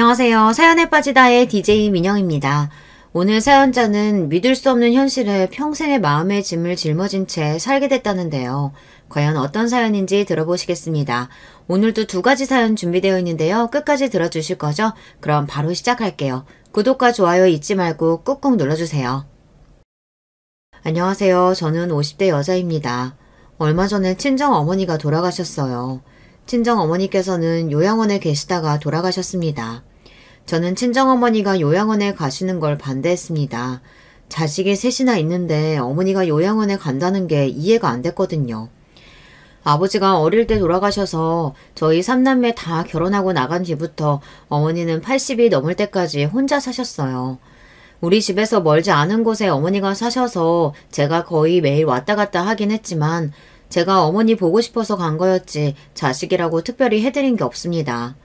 안녕하세요. 사연에 빠지다의 DJ 민영입니다. 오늘 사연자는 믿을 수 없는 현실에 평생의 마음의 짐을 짊어진 채 살게 됐다는데요. 과연 어떤 사연인지 들어보시겠습니다. 오늘도 두 가지 사연 준비되어 있는데요. 끝까지 들어주실 거죠? 그럼 바로 시작할게요. 구독과 좋아요 잊지 말고 꾹꾹 눌러주세요. 안녕하세요. 저는 50대 여자입니다. 얼마 전에 친정어머니가 돌아가셨어요. 친정어머니께서는 요양원에 계시다가 돌아가셨습니다. 저는 친정어머니가 요양원에 가시는 걸 반대했습니다. 자식이 셋이나 있는데 어머니가 요양원에 간다는 게 이해가 안 됐거든요. 아버지가 어릴 때 돌아가셔서 저희 3남매 다 결혼하고 나간 뒤부터 어머니는 80이 넘을 때까지 혼자 사셨어요. 우리 집에서 멀지 않은 곳에 어머니가 사셔서 제가 거의 매일 왔다 갔다 하긴 했지만 제가 어머니 보고 싶어서 간 거였지 자식이라고 특별히 해드린 게 없습니다.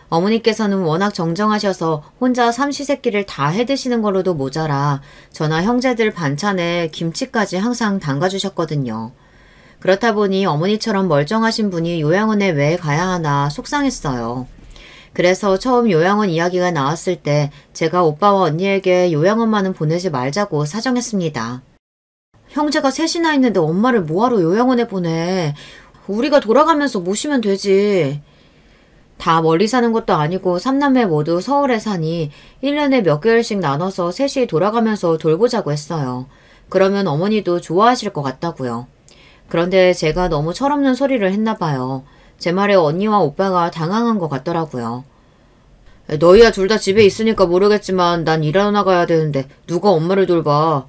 어머니께서는 워낙 정정하셔서 혼자 삼시세끼를 다 해드시는 걸로도 모자라 저나 형제들 반찬에 김치까지 항상 담가주셨거든요. 그렇다 보니 어머니처럼 멀쩡하신 분이 요양원에 왜 가야 하나 속상했어요. 그래서 처음 요양원 이야기가 나왔을 때 제가 오빠와 언니에게 요양원만은 보내지 말자고 사정했습니다. 형제가 셋이나 있는데 엄마를 뭐하러 요양원에 보내. 우리가 돌아가면서 모시면 되지. 다 멀리 사는 것도 아니고 3남매 모두 서울에 사니 1년에 몇 개월씩 나눠서 셋이 돌아가면서 돌보자고 했어요. 그러면 어머니도 좋아하실 것 같다고요. 그런데 제가 너무 철없는 소리를 했나 봐요. 제 말에 언니와 오빠가 당황한 것 같더라고요. 너희야 둘 다 집에 있으니까 모르겠지만 난 일하러 나가야 되는데 누가 엄마를 돌봐.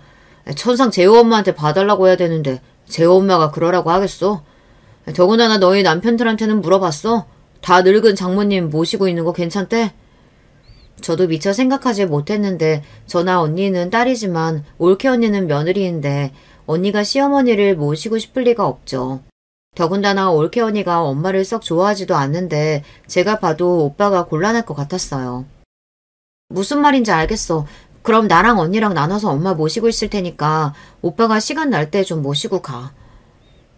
천상 재호 엄마한테 봐달라고 해야 되는데 재호 엄마가 그러라고 하겠어? 더군다나 너희 남편들한테는 물어봤어? 다 늙은 장모님 모시고 있는 거 괜찮대? 저도 미처 생각하지 못했는데 저나 언니는 딸이지만 올케 언니는 며느리인데 언니가 시어머니를 모시고 싶을 리가 없죠. 더군다나 올케 언니가 엄마를 썩 좋아하지도 않는데 제가 봐도 오빠가 곤란할 것 같았어요. 무슨 말인지 알겠어. 그럼 나랑 언니랑 나눠서 엄마 모시고 있을 테니까 오빠가 시간 날 때 좀 모시고 가.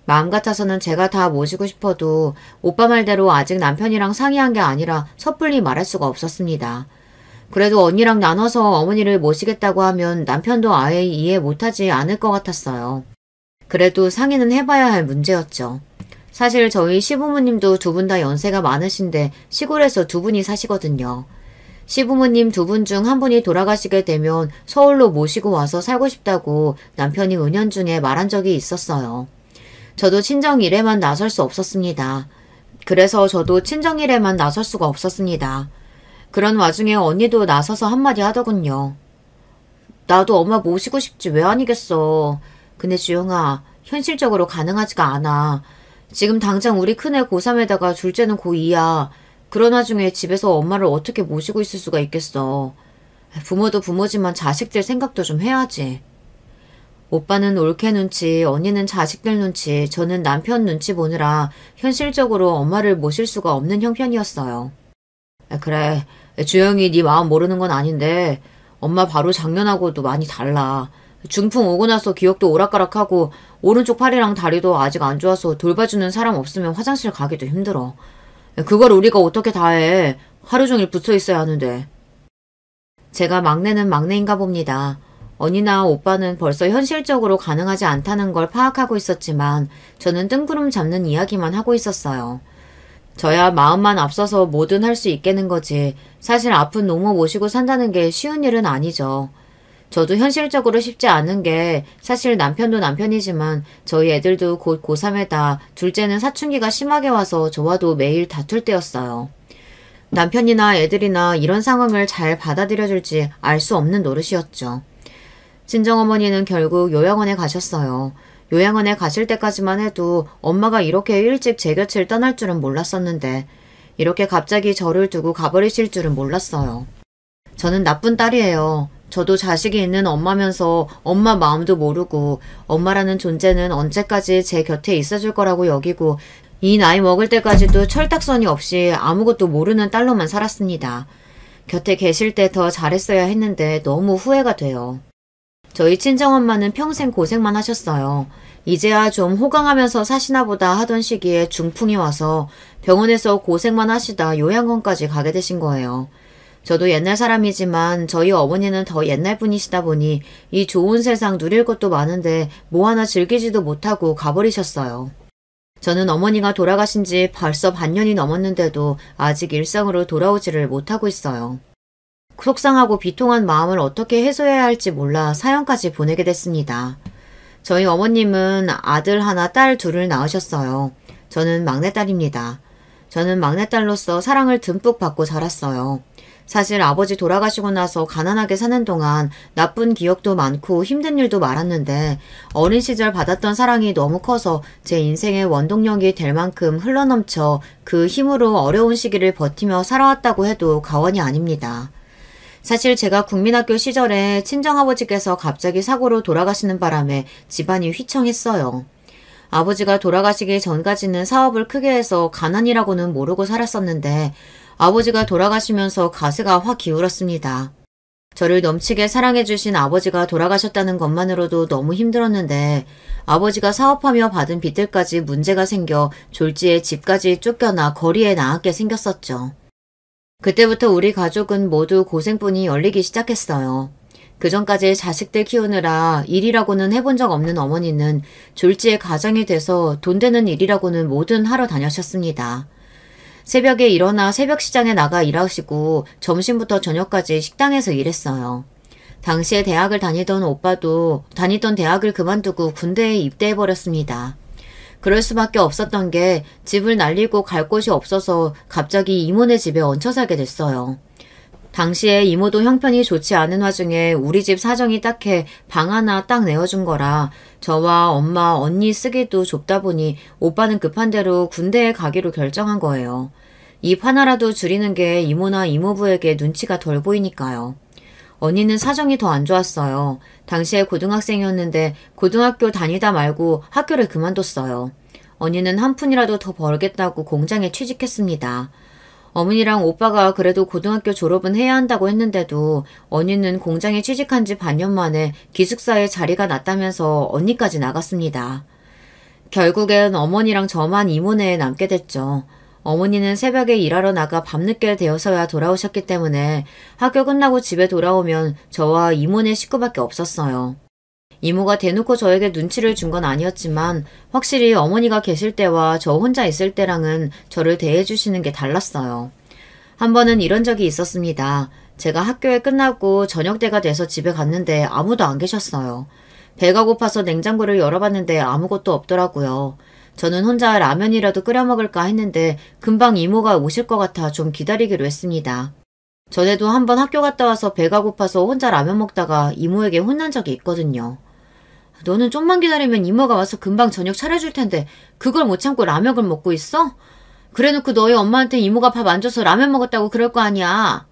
마음 같아서는 제가 다 모시고 싶어도 오빠 말대로 아직 남편이랑 상의한 게 아니라 섣불리 말할 수가 없었습니다. 그래도 언니랑 나눠서 어머니를 모시겠다고 하면 남편도 아예 이해 못하지 않을 것 같았어요. 그래도 상의는 해봐야 할 문제였죠. 사실 저희 시부모님도 두 분 다 연세가 많으신데 시골에서 두 분이 사시거든요. 시부모님 두 분 중 한 분이 돌아가시게 되면 서울로 모시고 와서 살고 싶다고 남편이 은연중에 말한 적이 있었어요. 저도 친정일에만 나설 수 없었습니다. 그래서 저도 친정일에만 나설 수가 없었습니다. 그런 와중에 언니도 나서서 한마디 하더군요. 나도 엄마 모시고 싶지 왜 아니겠어. 근데 주영아, 현실적으로 가능하지가 않아. 지금 당장 우리 큰애 고3에다가 둘째는 고2야. 그런 와중에 집에서 엄마를 어떻게 모시고 있을 수가 있겠어. 부모도 부모지만 자식들 생각도 좀 해야지. 오빠는 올케 눈치, 언니는 자식들 눈치, 저는 남편 눈치 보느라 현실적으로 엄마를 모실 수가 없는 형편이었어요. 그래, 주영이 네 마음 모르는 건 아닌데 엄마 바로 작년하고도 많이 달라. 중풍 오고 나서 기억도 오락가락하고 오른쪽 팔이랑 다리도 아직 안 좋아서 돌봐주는 사람 없으면 화장실 가기도 힘들어. 그걸 우리가 어떻게 다 해. 하루 종일 붙어 있어야 하는데. 제가 막내는 막내인가 봅니다. 언니나 오빠는 벌써 현실적으로 가능하지 않다는 걸 파악하고 있었지만 저는 뜬구름 잡는 이야기만 하고 있었어요. 저야 마음만 앞서서 뭐든 할 수 있겠는 거지. 사실 아픈 노모 모시고 산다는 게 쉬운 일은 아니죠. 저도 현실적으로 쉽지 않은 게 사실 남편도 남편이지만 저희 애들도 곧 고3에다 둘째는 사춘기가 심하게 와서 저와도 매일 다툴 때였어요. 남편이나 애들이나 이런 상황을 잘 받아들여줄지 알 수 없는 노릇이었죠. 친정어머니는 결국 요양원에 가셨어요. 요양원에 가실 때까지만 해도 엄마가 이렇게 일찍 제 곁을 떠날 줄은 몰랐었는데 이렇게 갑자기 저를 두고 가버리실 줄은 몰랐어요. 저는 나쁜 딸이에요. 저도 자식이 있는 엄마면서 엄마 마음도 모르고 엄마라는 존재는 언제까지 제 곁에 있어줄 거라고 여기고 이 나이 먹을 때까지도 철딱서니 없이 아무것도 모르는 딸로만 살았습니다. 곁에 계실 때 더 잘했어야 했는데 너무 후회가 돼요. 저희 친정엄마는 평생 고생만 하셨어요. 이제야 좀 호강하면서 사시나 보다 하던 시기에 중풍이 와서 병원에서 고생만 하시다 요양원까지 가게 되신 거예요. 저도 옛날 사람이지만 저희 어머니는 더 옛날 분이시다 보니 이 좋은 세상 누릴 것도 많은데 뭐 하나 즐기지도 못하고 가버리셨어요. 저는 어머니가 돌아가신 지 벌써 반년이 넘었는데도 아직 일상으로 돌아오지를 못하고 있어요. 속상하고 비통한 마음을 어떻게 해소해야 할지 몰라 사연까지 보내게 됐습니다. 저희 어머님은 아들 하나, 딸 둘을 낳으셨어요. 저는 막내딸입니다. 저는 막내딸로서 사랑을 듬뿍 받고 자랐어요. 사실 아버지 돌아가시고 나서 가난하게 사는 동안 나쁜 기억도 많고 힘든 일도 많았는데 어린 시절 받았던 사랑이 너무 커서 제 인생의 원동력이 될 만큼 흘러넘쳐 그 힘으로 어려운 시기를 버티며 살아왔다고 해도 과언이 아닙니다. 사실 제가 국민학교 시절에 친정아버지께서 갑자기 사고로 돌아가시는 바람에 집안이 휘청했어요. 아버지가 돌아가시기 전까지는 사업을 크게 해서 가난이라고는 모르고 살았었는데 아버지가 돌아가시면서 가세가 확 기울었습니다. 저를 넘치게 사랑해주신 아버지가 돌아가셨다는 것만으로도 너무 힘들었는데 아버지가 사업하며 받은 빚들까지 문제가 생겨 졸지에 집까지 쫓겨나 거리에 나앉게 생겼었죠. 그때부터 우리 가족은 모두 고생뿐이 열리기 시작했어요. 그전까지 자식들 키우느라 일이라고는 해본 적 없는 어머니는 졸지에 가장이 돼서 돈 되는 일이라고는 뭐든 하러 다녀셨습니다. 새벽에 일어나 새벽 시장에 나가 일하시고 점심부터 저녁까지 식당에서 일했어요. 당시에 대학을 다니던 오빠도 다니던 대학을 그만두고 군대에 입대해버렸습니다. 그럴 수밖에 없었던 게 집을 날리고 갈 곳이 없어서 갑자기 이모네 집에 얹혀 살게 됐어요. 당시에 이모도 형편이 좋지 않은 와중에 우리 집 사정이 딱해 방 하나 딱 내어준 거라 저와 엄마, 언니 쓰기도 좁다 보니 오빠는 급한 대로 군대에 가기로 결정한 거예요. 입 하나라도 줄이는 게 이모나 이모부에게 눈치가 덜 보이니까요. 언니는 사정이 더 안 좋았어요. 당시에 고등학생이었는데 고등학교 다니다 말고 학교를 그만뒀어요. 언니는 한 푼이라도 더 벌겠다고 공장에 취직했습니다. 어머니랑 오빠가 그래도 고등학교 졸업은 해야 한다고 했는데도 언니는 공장에 취직한 지 반년 만에 기숙사에 자리가 났다면서 언니까지 나갔습니다. 결국엔 어머니랑 저만 이모네에 남게 됐죠. 어머니는 새벽에 일하러 나가 밤늦게 되어서야 돌아오셨기 때문에 학교 끝나고 집에 돌아오면 저와 이모네 식구밖에 없었어요. 이모가 대놓고 저에게 눈치를 준 건 아니었지만 확실히 어머니가 계실 때와 저 혼자 있을 때랑은 저를 대해주시는 게 달랐어요. 한 번은 이런 적이 있었습니다. 제가 학교에 끝나고 저녁때가 돼서 집에 갔는데 아무도 안 계셨어요. 배가 고파서 냉장고를 열어봤는데 아무것도 없더라고요. 저는 혼자 라면이라도 끓여 먹을까 했는데 금방 이모가 오실 것 같아 좀 기다리기로 했습니다. 전에도 한번 학교 갔다 와서 배가 고파서 혼자 라면 먹다가 이모에게 혼난 적이 있거든요. 너는 좀만 기다리면 이모가 와서 금방 저녁 차려줄 텐데 그걸 못 참고 라면을 먹고 있어? 그래놓고 너희 엄마한테 이모가 밥 안 줘서 라면 먹었다고 그럴 거 아니야.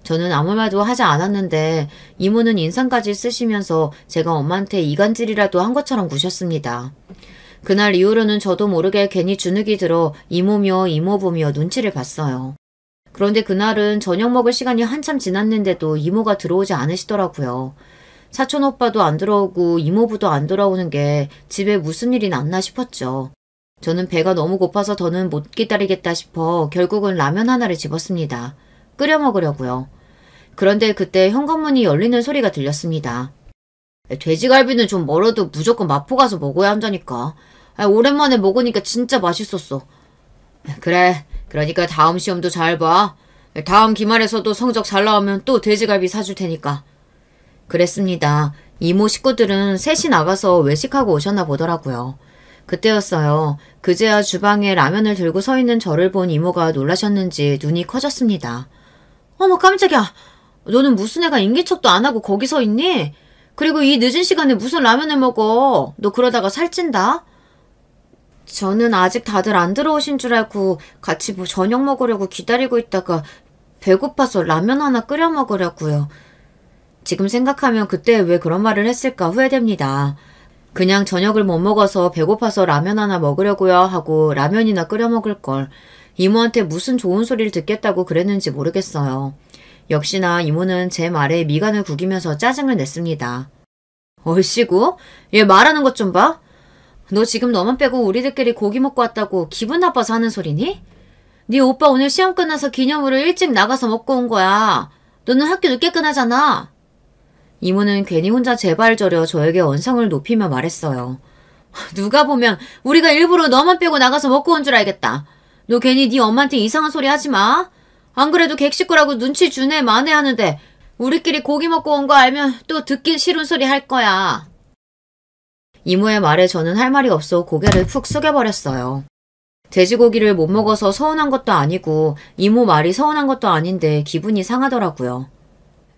저는 아무 말도 하지 않았는데 이모는 인상까지 쓰시면서 제가 엄마한테 이간질이라도 한 것처럼 구셨습니다. 그날 이후로는 저도 모르게 괜히 주눅이 들어 이모며 이모부며 눈치를 봤어요. 그런데 그날은 저녁 먹을 시간이 한참 지났는데도 이모가 들어오지 않으시더라고요. 사촌 오빠도 안 들어오고 이모부도 안 돌아오는 게 집에 무슨 일이 났나 싶었죠. 저는 배가 너무 고파서 더는 못 기다리겠다 싶어 결국은 라면 하나를 집었습니다. 끓여 먹으려고요. 그런데 그때 현관문이 열리는 소리가 들렸습니다. 돼지갈비는 좀 멀어도 무조건 마포 가서 먹어야 한다니까. 오랜만에 먹으니까 진짜 맛있었어. 그래, 그러니까 다음 시험도 잘 봐. 다음 기말에서도 성적 잘 나오면 또 돼지갈비 사줄 테니까. 그랬습니다. 이모 식구들은 셋이 나가서 외식하고 오셨나 보더라고요. 그때였어요. 그제야 주방에 라면을 들고 서 있는 저를 본 이모가 놀라셨는지 눈이 커졌습니다. 어머 깜짝이야. 너는 무슨 애가 인기척도 안 하고 거기 서 있니? 그리고 이 늦은 시간에 무슨 라면을 먹어. 너 그러다가 살찐다. 저는 아직 다들 안 들어오신 줄 알고 같이 저녁 먹으려고 기다리고 있다가 배고파서 라면 하나 끓여 먹으려고요. 지금 생각하면 그때 왜 그런 말을 했을까 후회됩니다. 그냥 저녁을 못 먹어서 배고파서 라면 하나 먹으려고요 하고 라면이나 끓여 먹을 걸. 이모한테 무슨 좋은 소리를 듣겠다고 그랬는지 모르겠어요. 역시나 이모는 제 말에 미간을 구기면서 짜증을 냈습니다. 얼씨구? 얘 말하는 것 좀 봐. 너 지금 너만 빼고 우리들끼리 고기 먹고 왔다고 기분 나빠서 하는 소리니? 네 오빠 오늘 시험 끝나서 기념으로 일찍 나가서 먹고 온 거야. 너는 학교 늦게 끝나잖아. 이모는 괜히 혼자 제발 저려 저에게 언성을 높이며 말했어요. 누가 보면 우리가 일부러 너만 빼고 나가서 먹고 온 줄 알겠다. 너 괜히 네 엄마한테 이상한 소리 하지 마. 안 그래도 객식구라고 눈치 주네 마네 하는데 우리끼리 고기 먹고 온 거 알면 또 듣기 싫은 소리 할 거야. 이모의 말에 저는 할 말이 없어 고개를 푹 숙여버렸어요. 돼지고기를 못 먹어서 서운한 것도 아니고 이모 말이 서운한 것도 아닌데 기분이 상하더라고요.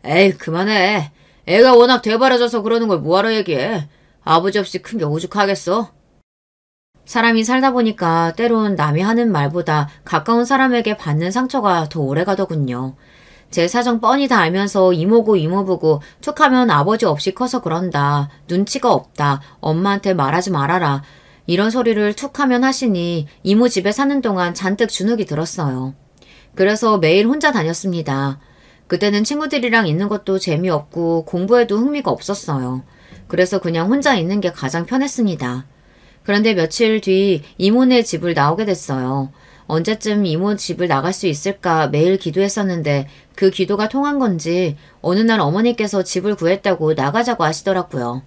에이 그만해. 애가 워낙 돼버려져서 그러는 걸 뭐하러 얘기해. 아버지 없이 큰 게 오죽하겠어? 사람이 살다 보니까 때론 남이 하는 말보다 가까운 사람에게 받는 상처가 더 오래가더군요. 제 사정 뻔히 다 알면서 이모고 이모부고 툭하면 아버지 없이 커서 그런다. 눈치가 없다. 엄마한테 말하지 말아라. 이런 소리를 툭하면 하시니 이모 집에 사는 동안 잔뜩 주눅이 들었어요. 그래서 매일 혼자 다녔습니다. 그때는 친구들이랑 있는 것도 재미없고 공부에도 흥미가 없었어요. 그래서 그냥 혼자 있는 게 가장 편했습니다. 그런데 며칠 뒤 이모네 집을 나오게 됐어요. 언제쯤 이모 집을 나갈 수 있을까 매일 기도했었는데 그 기도가 통한 건지 어느 날 어머니께서 집을 구했다고 나가자고 하시더라고요.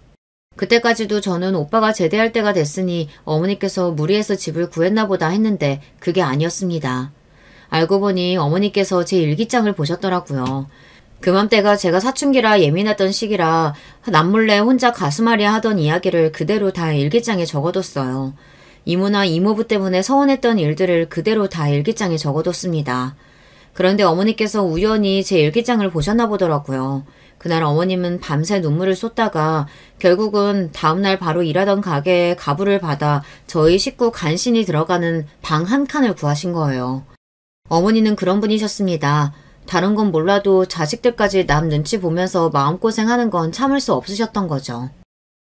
그때까지도 저는 오빠가 제대할 때가 됐으니 어머니께서 무리해서 집을 구했나 보다 했는데 그게 아니었습니다. 알고 보니 어머니께서 제 일기장을 보셨더라고요. 그맘때가 제가 사춘기라 예민했던 시기라 남몰래 혼자 가슴앓이 하던 이야기를 그대로 다 일기장에 적어뒀어요. 이모나 이모부 때문에 서운했던 일들을 그대로 다 일기장에 적어뒀습니다. 그런데 어머니께서 우연히 제 일기장을 보셨나 보더라고요. 그날 어머님은 밤새 눈물을 쏟다가 결국은 다음날 바로 일하던 가게에 가부를 받아 저희 식구 간신히 들어가는 방 한 칸을 구하신 거예요. 어머니는 그런 분이셨습니다. 다른 건 몰라도 자식들까지 남 눈치 보면서 마음고생하는 건 참을 수 없으셨던 거죠.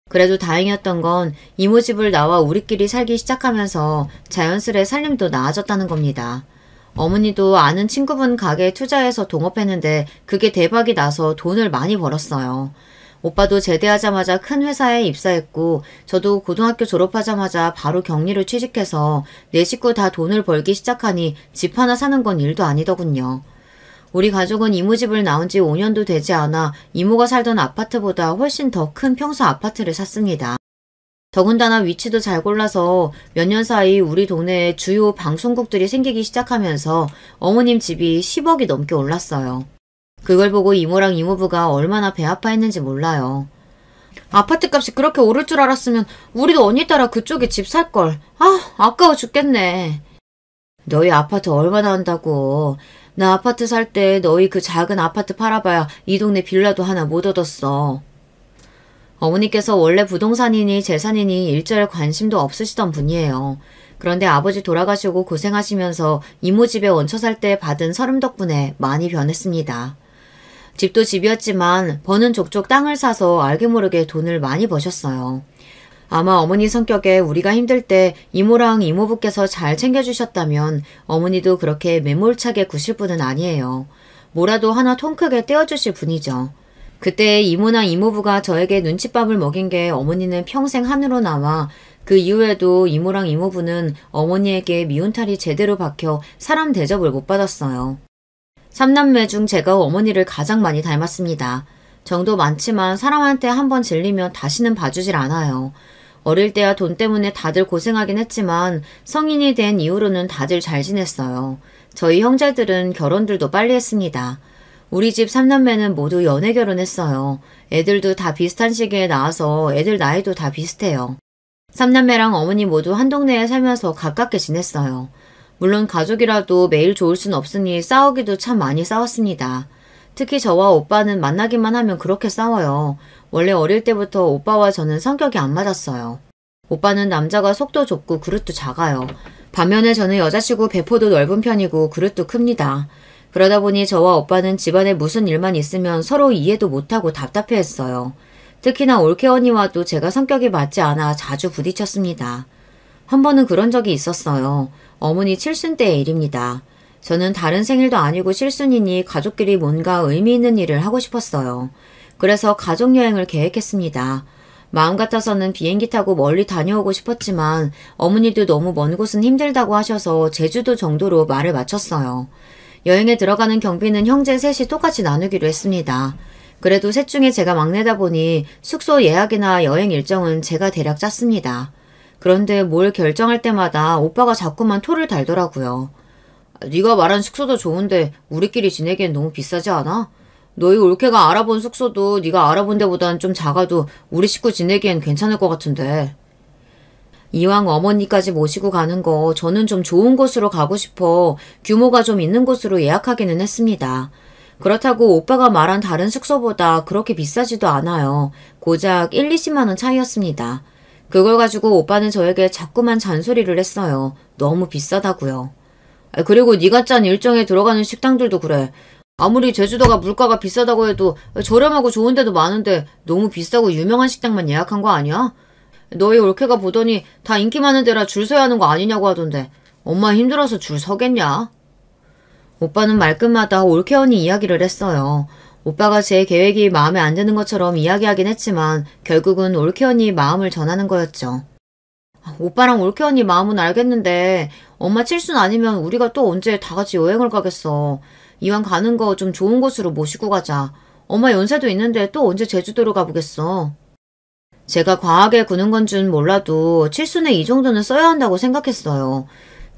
그래도 다행이었던 건 이모 집을 나와 우리끼리 살기 시작하면서 자연스레 살림도 나아졌다는 겁니다. 어머니도 아는 친구분 가게에 투자해서 동업했는데 그게 대박이 나서 돈을 많이 벌었어요. 오빠도 제대하자마자 큰 회사에 입사했고 저도 고등학교 졸업하자마자 바로 격리로 취직해서 내 식구 다 돈을 벌기 시작하니 집 하나 사는 건 일도 아니더군요. 우리 가족은 이모 집을 나온 지 5년도 되지 않아 이모가 살던 아파트보다 훨씬 더 큰 평수 아파트를 샀습니다. 더군다나 위치도 잘 골라서 몇 년 사이 우리 동네에 주요 방송국들이 생기기 시작하면서 어머님 집이 10억이 넘게 올랐어요. 그걸 보고 이모랑 이모부가 얼마나 배 아파했는지 몰라요. 아파트 값이 그렇게 오를 줄 알았으면 우리도 언니 따라 그쪽에 집 살걸. 아까워 죽겠네. 너희 아파트 얼마나 한다고. 나 아파트 살 때 너희 그 작은 아파트 팔아봐야 이 동네 빌라도 하나 못 얻었어. 어머니께서 원래 부동산이니 재산이니 일절 관심도 없으시던 분이에요. 그런데 아버지 돌아가시고 고생하시면서 이모 집에 얹혀 살 때 받은 서름 덕분에 많이 변했습니다. 집도 집이었지만 버는 족족 땅을 사서 알게 모르게 돈을 많이 버셨어요. 아마 어머니 성격에 우리가 힘들 때 이모랑 이모부께서 잘 챙겨주셨다면 어머니도 그렇게 매몰차게 구실 분은 아니에요. 뭐라도 하나 통 크게 떼어주실 분이죠. 그때 이모나 이모부가 저에게 눈칫밥을 먹인 게 어머니는 평생 한으로 남아 그 이후에도 이모랑 이모부는 어머니에게 미운탈이 제대로 박혀 사람 대접을 못 받았어요. 3남매 중 제가 어머니를 가장 많이 닮았습니다. 정도 많지만 사람한테 한번 질리면 다시는 봐주질 않아요. 어릴 때야 돈 때문에 다들 고생하긴 했지만 성인이 된 이후로는 다들 잘 지냈어요. 저희 형제들은 결혼들도 빨리 했습니다. 우리 집 3남매는 모두 연애 결혼했어요. 애들도 다 비슷한 시기에 낳아서 애들 나이도 다 비슷해요. 3남매랑 어머니 모두 한 동네에 살면서 가깝게 지냈어요. 물론 가족이라도 매일 좋을 순 없으니 싸우기도 참 많이 싸웠습니다. 특히 저와 오빠는 만나기만 하면 그렇게 싸워요. 원래 어릴 때부터 오빠와 저는 성격이 안 맞았어요. 오빠는 남자가 속도 좁고 그릇도 작아요. 반면에 저는 여자치고 배포도 넓은 편이고 그릇도 큽니다. 그러다 보니 저와 오빠는 집안에 무슨 일만 있으면 서로 이해도 못하고 답답해했어요. 특히나 올케 언니와도 제가 성격이 맞지 않아 자주 부딪혔습니다. 한 번은 그런 적이 있었어요. 어머니 칠순 때의 일입니다. 저는 다른 생일도 아니고 칠순이니 가족끼리 뭔가 의미 있는 일을 하고 싶었어요. 그래서 가족여행을 계획했습니다. 마음 같아서는 비행기 타고 멀리 다녀오고 싶었지만 어머니도 너무 먼 곳은 힘들다고 하셔서 제주도 정도로 말을 맞췄어요. 여행에 들어가는 경비는 형제 셋이 똑같이 나누기로 했습니다. 그래도 셋 중에 제가 막내다 보니 숙소 예약이나 여행 일정은 제가 대략 짰습니다. 그런데 뭘 결정할 때마다 오빠가 자꾸만 토를 달더라고요. 네가 말한 숙소도 좋은데 우리끼리 지내기엔 너무 비싸지 않아? 너희 올케가 알아본 숙소도 네가 알아본 데보단 좀 작아도 우리 식구 지내기엔 괜찮을 것 같은데. 이왕 어머니까지 모시고 가는 거 저는 좀 좋은 곳으로 가고 싶어 규모가 좀 있는 곳으로 예약하기는 했습니다. 그렇다고 오빠가 말한 다른 숙소보다 그렇게 비싸지도 않아요. 고작 1, 20만 원 차이였습니다. 그걸 가지고 오빠는 저에게 자꾸만 잔소리를 했어요. 너무 비싸다고요. 그리고 네가 짠 일정에 들어가는 식당들도 그래. 아무리 제주도가 물가가 비싸다고 해도 저렴하고 좋은 데도 많은데 너무 비싸고 유명한 식당만 예약한 거 아니야? 너희 올케가 보더니 다 인기 많은 데라 줄 서야 하는 거 아니냐고 하던데 엄마 힘들어서 줄 서겠냐? 오빠는 말끝마다 올케 언니 이야기를 했어요. 오빠가 제 계획이 마음에 안 드는 것처럼 이야기하긴 했지만 결국은 올케 언니 마음을 전하는 거였죠. 오빠랑 올케 언니 마음은 알겠는데 엄마 칠순 아니면 우리가 또 언제 다 같이 여행을 가겠어. 이왕 가는 거 좀 좋은 곳으로 모시고 가자. 엄마 연세도 있는데 또 언제 제주도로 가보겠어. 제가 과하게 구는 건 줄 몰라도 칠순에 이 정도는 써야 한다고 생각했어요.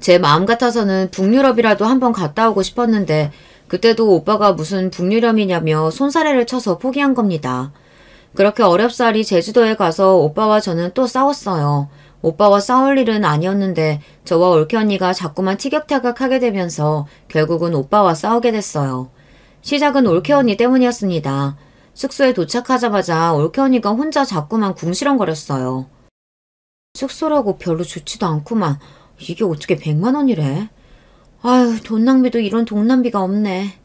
제 마음 같아서는 북유럽이라도 한번 갔다 오고 싶었는데 그때도 오빠가 무슨 북유럽이냐며 손사래를 쳐서 포기한 겁니다. 그렇게 어렵사리 제주도에 가서 오빠와 저는 또 싸웠어요. 오빠와 싸울 일은 아니었는데 저와 올케 언니가 자꾸만 티격태격하게 되면서 결국은 오빠와 싸우게 됐어요. 시작은 올케 언니 때문이었습니다. 숙소에 도착하자마자 올케 언니가 혼자 자꾸만 궁시렁거렸어요. 숙소라고 별로 좋지도 않구만. 이게 어떻게 100만 원이래? 아유, 돈 낭비도 이런 돈 낭비가 없네.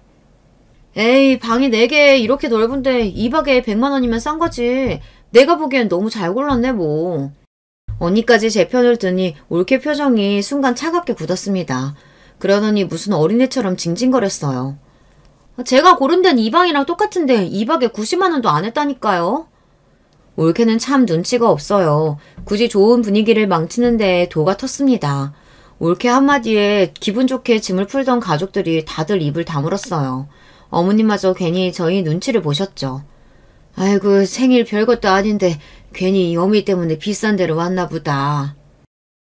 에이, 방이 4개 이렇게 넓은데 2박에 100만 원이면 싼 거지. 내가 보기엔 너무 잘 골랐네 뭐. 언니까지 제 편을 드니 올케 표정이 순간 차갑게 굳었습니다. 그러더니 무슨 어린애처럼 징징거렸어요. 제가 고른 데는 이 방이랑 똑같은데 2박에 90만 원도 안 했다니까요. 올케는 참 눈치가 없어요. 굳이 좋은 분위기를 망치는 데에 도가 텄습니다. 올케 한마디에 기분 좋게 짐을 풀던 가족들이 다들 입을 다물었어요. 어머님마저 괜히 저희 눈치를 보셨죠. 아이고 생일 별것도 아닌데 괜히 어미 때문에 비싼 데로 왔나 보다.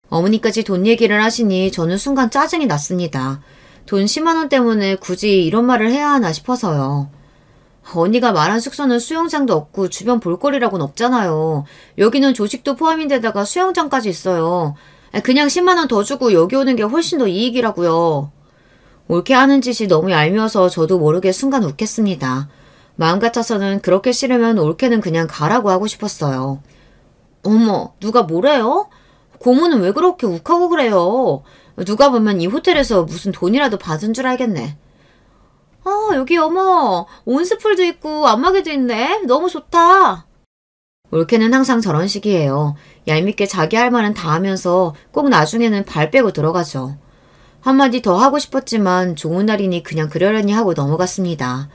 어머니까지 돈 얘기를 하시니 저는 순간 짜증이 났습니다. 돈 10만 원 때문에 굳이 이런 말을 해야 하나 싶어서요. 언니가 말한 숙소는 수영장도 없고 주변 볼거리라고는 없잖아요. 여기는 조식도 포함인데다가 수영장까지 있어요. 그냥 10만 원 더 주고 여기 오는 게 훨씬 더 이익이라고요. 올케 하는 짓이 너무 얄미워서 저도 모르게 순간 욱했습니다. 마음 같아서는 그렇게 싫으면 올케는 그냥 가라고 하고 싶었어요. 어머, 누가 뭐래요? 고모는 왜 그렇게 욱하고 그래요? 누가 보면 이 호텔에서 무슨 돈이라도 받은 줄 알겠네. 여기 어머, 온스풀도 있고 안마기도 있네. 너무 좋다. 올케는 항상 저런 식이에요. 얄밉게 자기 할 말은 다 하면서 꼭 나중에는 발 빼고 들어가죠. 한마디 더 하고 싶었지만 좋은 날이니 그냥 그러려니 하고 넘어갔습니다.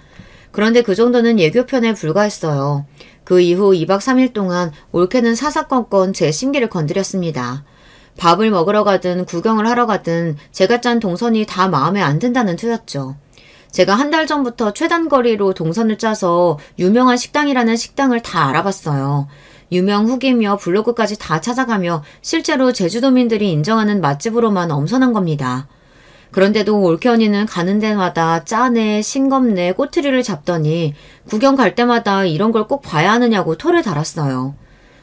그런데 그 정도는 예교편에 불과했어요. 그 이후 2박 3일 동안 올케는 사사건건 제 심기를 건드렸습니다. 밥을 먹으러 가든 구경을 하러 가든 제가 짠 동선이 다 마음에 안 든다는 투였죠. 제가 한 달 전부터 최단거리로 동선을 짜서 유명한 식당이라는 식당을 다 알아봤어요. 유명 후기며 블로그까지 다 찾아가며 실제로 제주도민들이 인정하는 맛집으로만 엄선한 겁니다. 그런데도 올케 언니는 가는 데마다 짜네, 싱겁네, 꼬투리를 잡더니 구경 갈 때마다 이런 걸 꼭 봐야 하느냐고 토를 달았어요.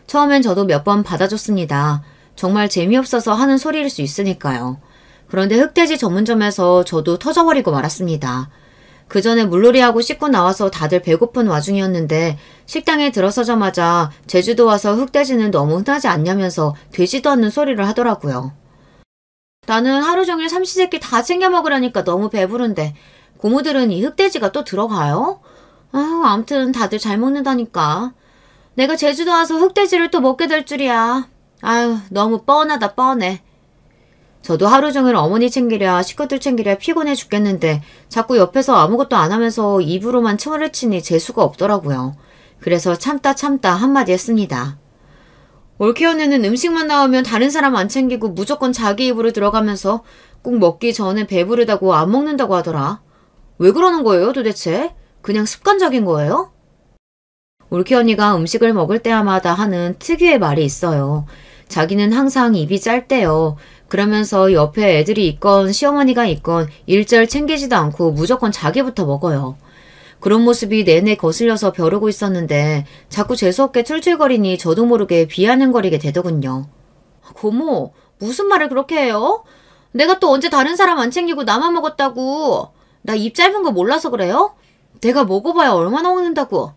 처음엔 저도 몇 번 받아줬습니다. 정말 재미없어서 하는 소리일 수 있으니까요. 그런데 흑돼지 전문점에서 저도 터져버리고 말았습니다. 그 전에 물놀이하고 씻고 나와서 다들 배고픈 와중이었는데 식당에 들어서자마자 제주도 와서 흑돼지는 너무 흔하지 않냐면서 되지도 않는 소리를 하더라고요. 나는 하루 종일 삼시세끼 다 챙겨 먹으려니까 너무 배부른데 고모들은 이 흑돼지가 또 들어가요? 아무튼 다들 잘 먹는다니까. 내가 제주도 와서 흑돼지를 또 먹게 될 줄이야. 아유, 너무 뻔하다 뻔해. 저도 하루 종일 어머니 챙기랴 식구들 챙기랴 피곤해 죽겠는데 자꾸 옆에서 아무것도 안 하면서 입으로만 침을 치니 재수가 없더라고요. 그래서 참다 한마디 했습니다. 올케 언니는 음식만 나오면 다른 사람 안 챙기고 무조건 자기 입으로 들어가면서 꼭 먹기 전에 배부르다고 안 먹는다고 하더라. 왜 그러는 거예요, 도대체? 그냥 습관적인 거예요? 올케 언니가 음식을 먹을 때마다 하는 특유의 말이 있어요. 자기는 항상 입이 짧대요. 그러면서 옆에 애들이 있건 시어머니가 있건 일절 챙기지도 않고 무조건 자기부터 먹어요. 그런 모습이 내내 거슬려서 벼르고 있었는데 자꾸 재수없게 툴툴거리니 저도 모르게 비아냥거리게 되더군요. 고모, 무슨 말을 그렇게 해요? 내가 또 언제 다른 사람 안 챙기고 나만 먹었다고. 나 입 짧은 거 몰라서 그래요? 내가 먹어봐야 얼마나 먹는다고.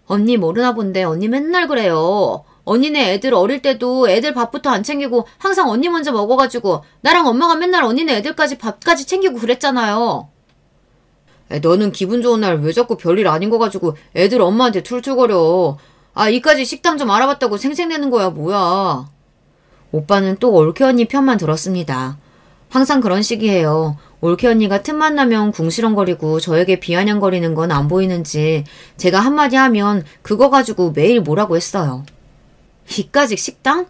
언니 모르나 본데 언니 맨날 그래요. 언니네 애들 어릴 때도 애들 밥부터 안 챙기고 항상 언니 먼저 먹어가지고 나랑 엄마가 맨날 언니네 애들까지 밥까지 챙기고 그랬잖아요. 너는 기분 좋은 날 왜 자꾸 별일 아닌 거 가지고 애들 엄마한테 툴툴거려. 아, 이까지 식당 좀 알아봤다고 생색내는 거야, 뭐야. 오빠는 또 올케 언니 편만 들었습니다. 항상 그런 식이에요. 올케 언니가 틈만 나면 궁시렁거리고 저에게 비아냥거리는 건 안 보이는지 제가 한마디 하면 그거 가지고 매일 뭐라고 했어요. 이까짓 식당?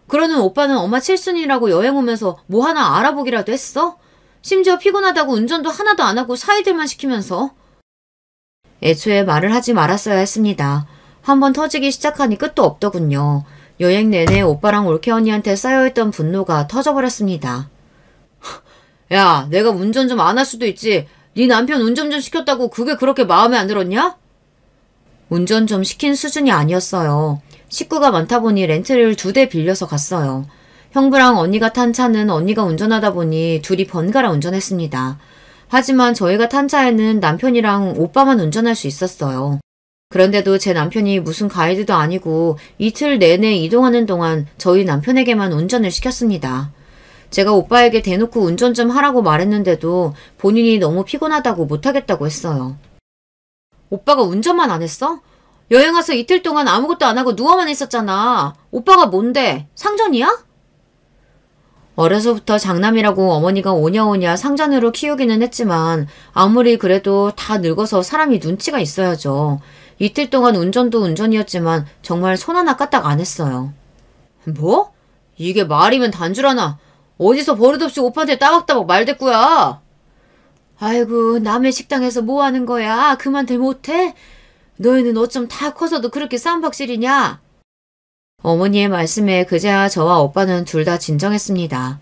그러는 오빠는 엄마 칠순이라고 여행 오면서 뭐 하나 알아보기라도 했어? 심지어 피곤하다고 운전도 하나도 안 하고 사이들만 시키면서. 애초에 말을 하지 말았어야 했습니다. 한번 터지기 시작하니 끝도 없더군요. 여행 내내 오빠랑 올케 언니한테 쌓여있던 분노가 터져버렸습니다. 야, 내가 운전 좀 안 할 수도 있지. 네 남편 운전 좀 시켰다고 그게 그렇게 마음에 안 들었냐? 운전 좀 시킨 수준이 아니었어요. 식구가 많다 보니 렌트를 2대 빌려서 갔어요. 형부랑 언니가 탄 차는 언니가 운전하다 보니 둘이 번갈아 운전했습니다. 하지만 저희가 탄 차에는 남편이랑 오빠만 운전할 수 있었어요. 그런데도 제 남편이 무슨 가이드도 아니고 이틀 내내 이동하는 동안 저희 남편에게만 운전을 시켰습니다. 제가 오빠에게 대놓고 운전 좀 하라고 말했는데도 본인이 너무 피곤하다고 못하겠다고 했어요. 오빠가 운전만 안 했어? 여행 와서 이틀 동안 아무것도 안 하고 누워만 있었잖아. 오빠가 뭔데? 상전이야? 어려서부터 장남이라고 어머니가 오냐오냐 상전으로 키우기는 했지만 아무리 그래도 다 늙어서 사람이 눈치가 있어야죠. 이틀 동안 운전도 운전이었지만 정말 손 하나 까딱 안 했어요. 뭐? 이게 말이면 단줄하나. 어디서 버릇없이 오빠한테 따박따박 말대꾸야. 아이고, 남의 식당에서 뭐 하는 거야? 그만들 못해? 너희는 어쩜 다 커서도 그렇게 쌈박질이냐? 어머니의 말씀에 그제야 저와 오빠는 둘 다 진정했습니다.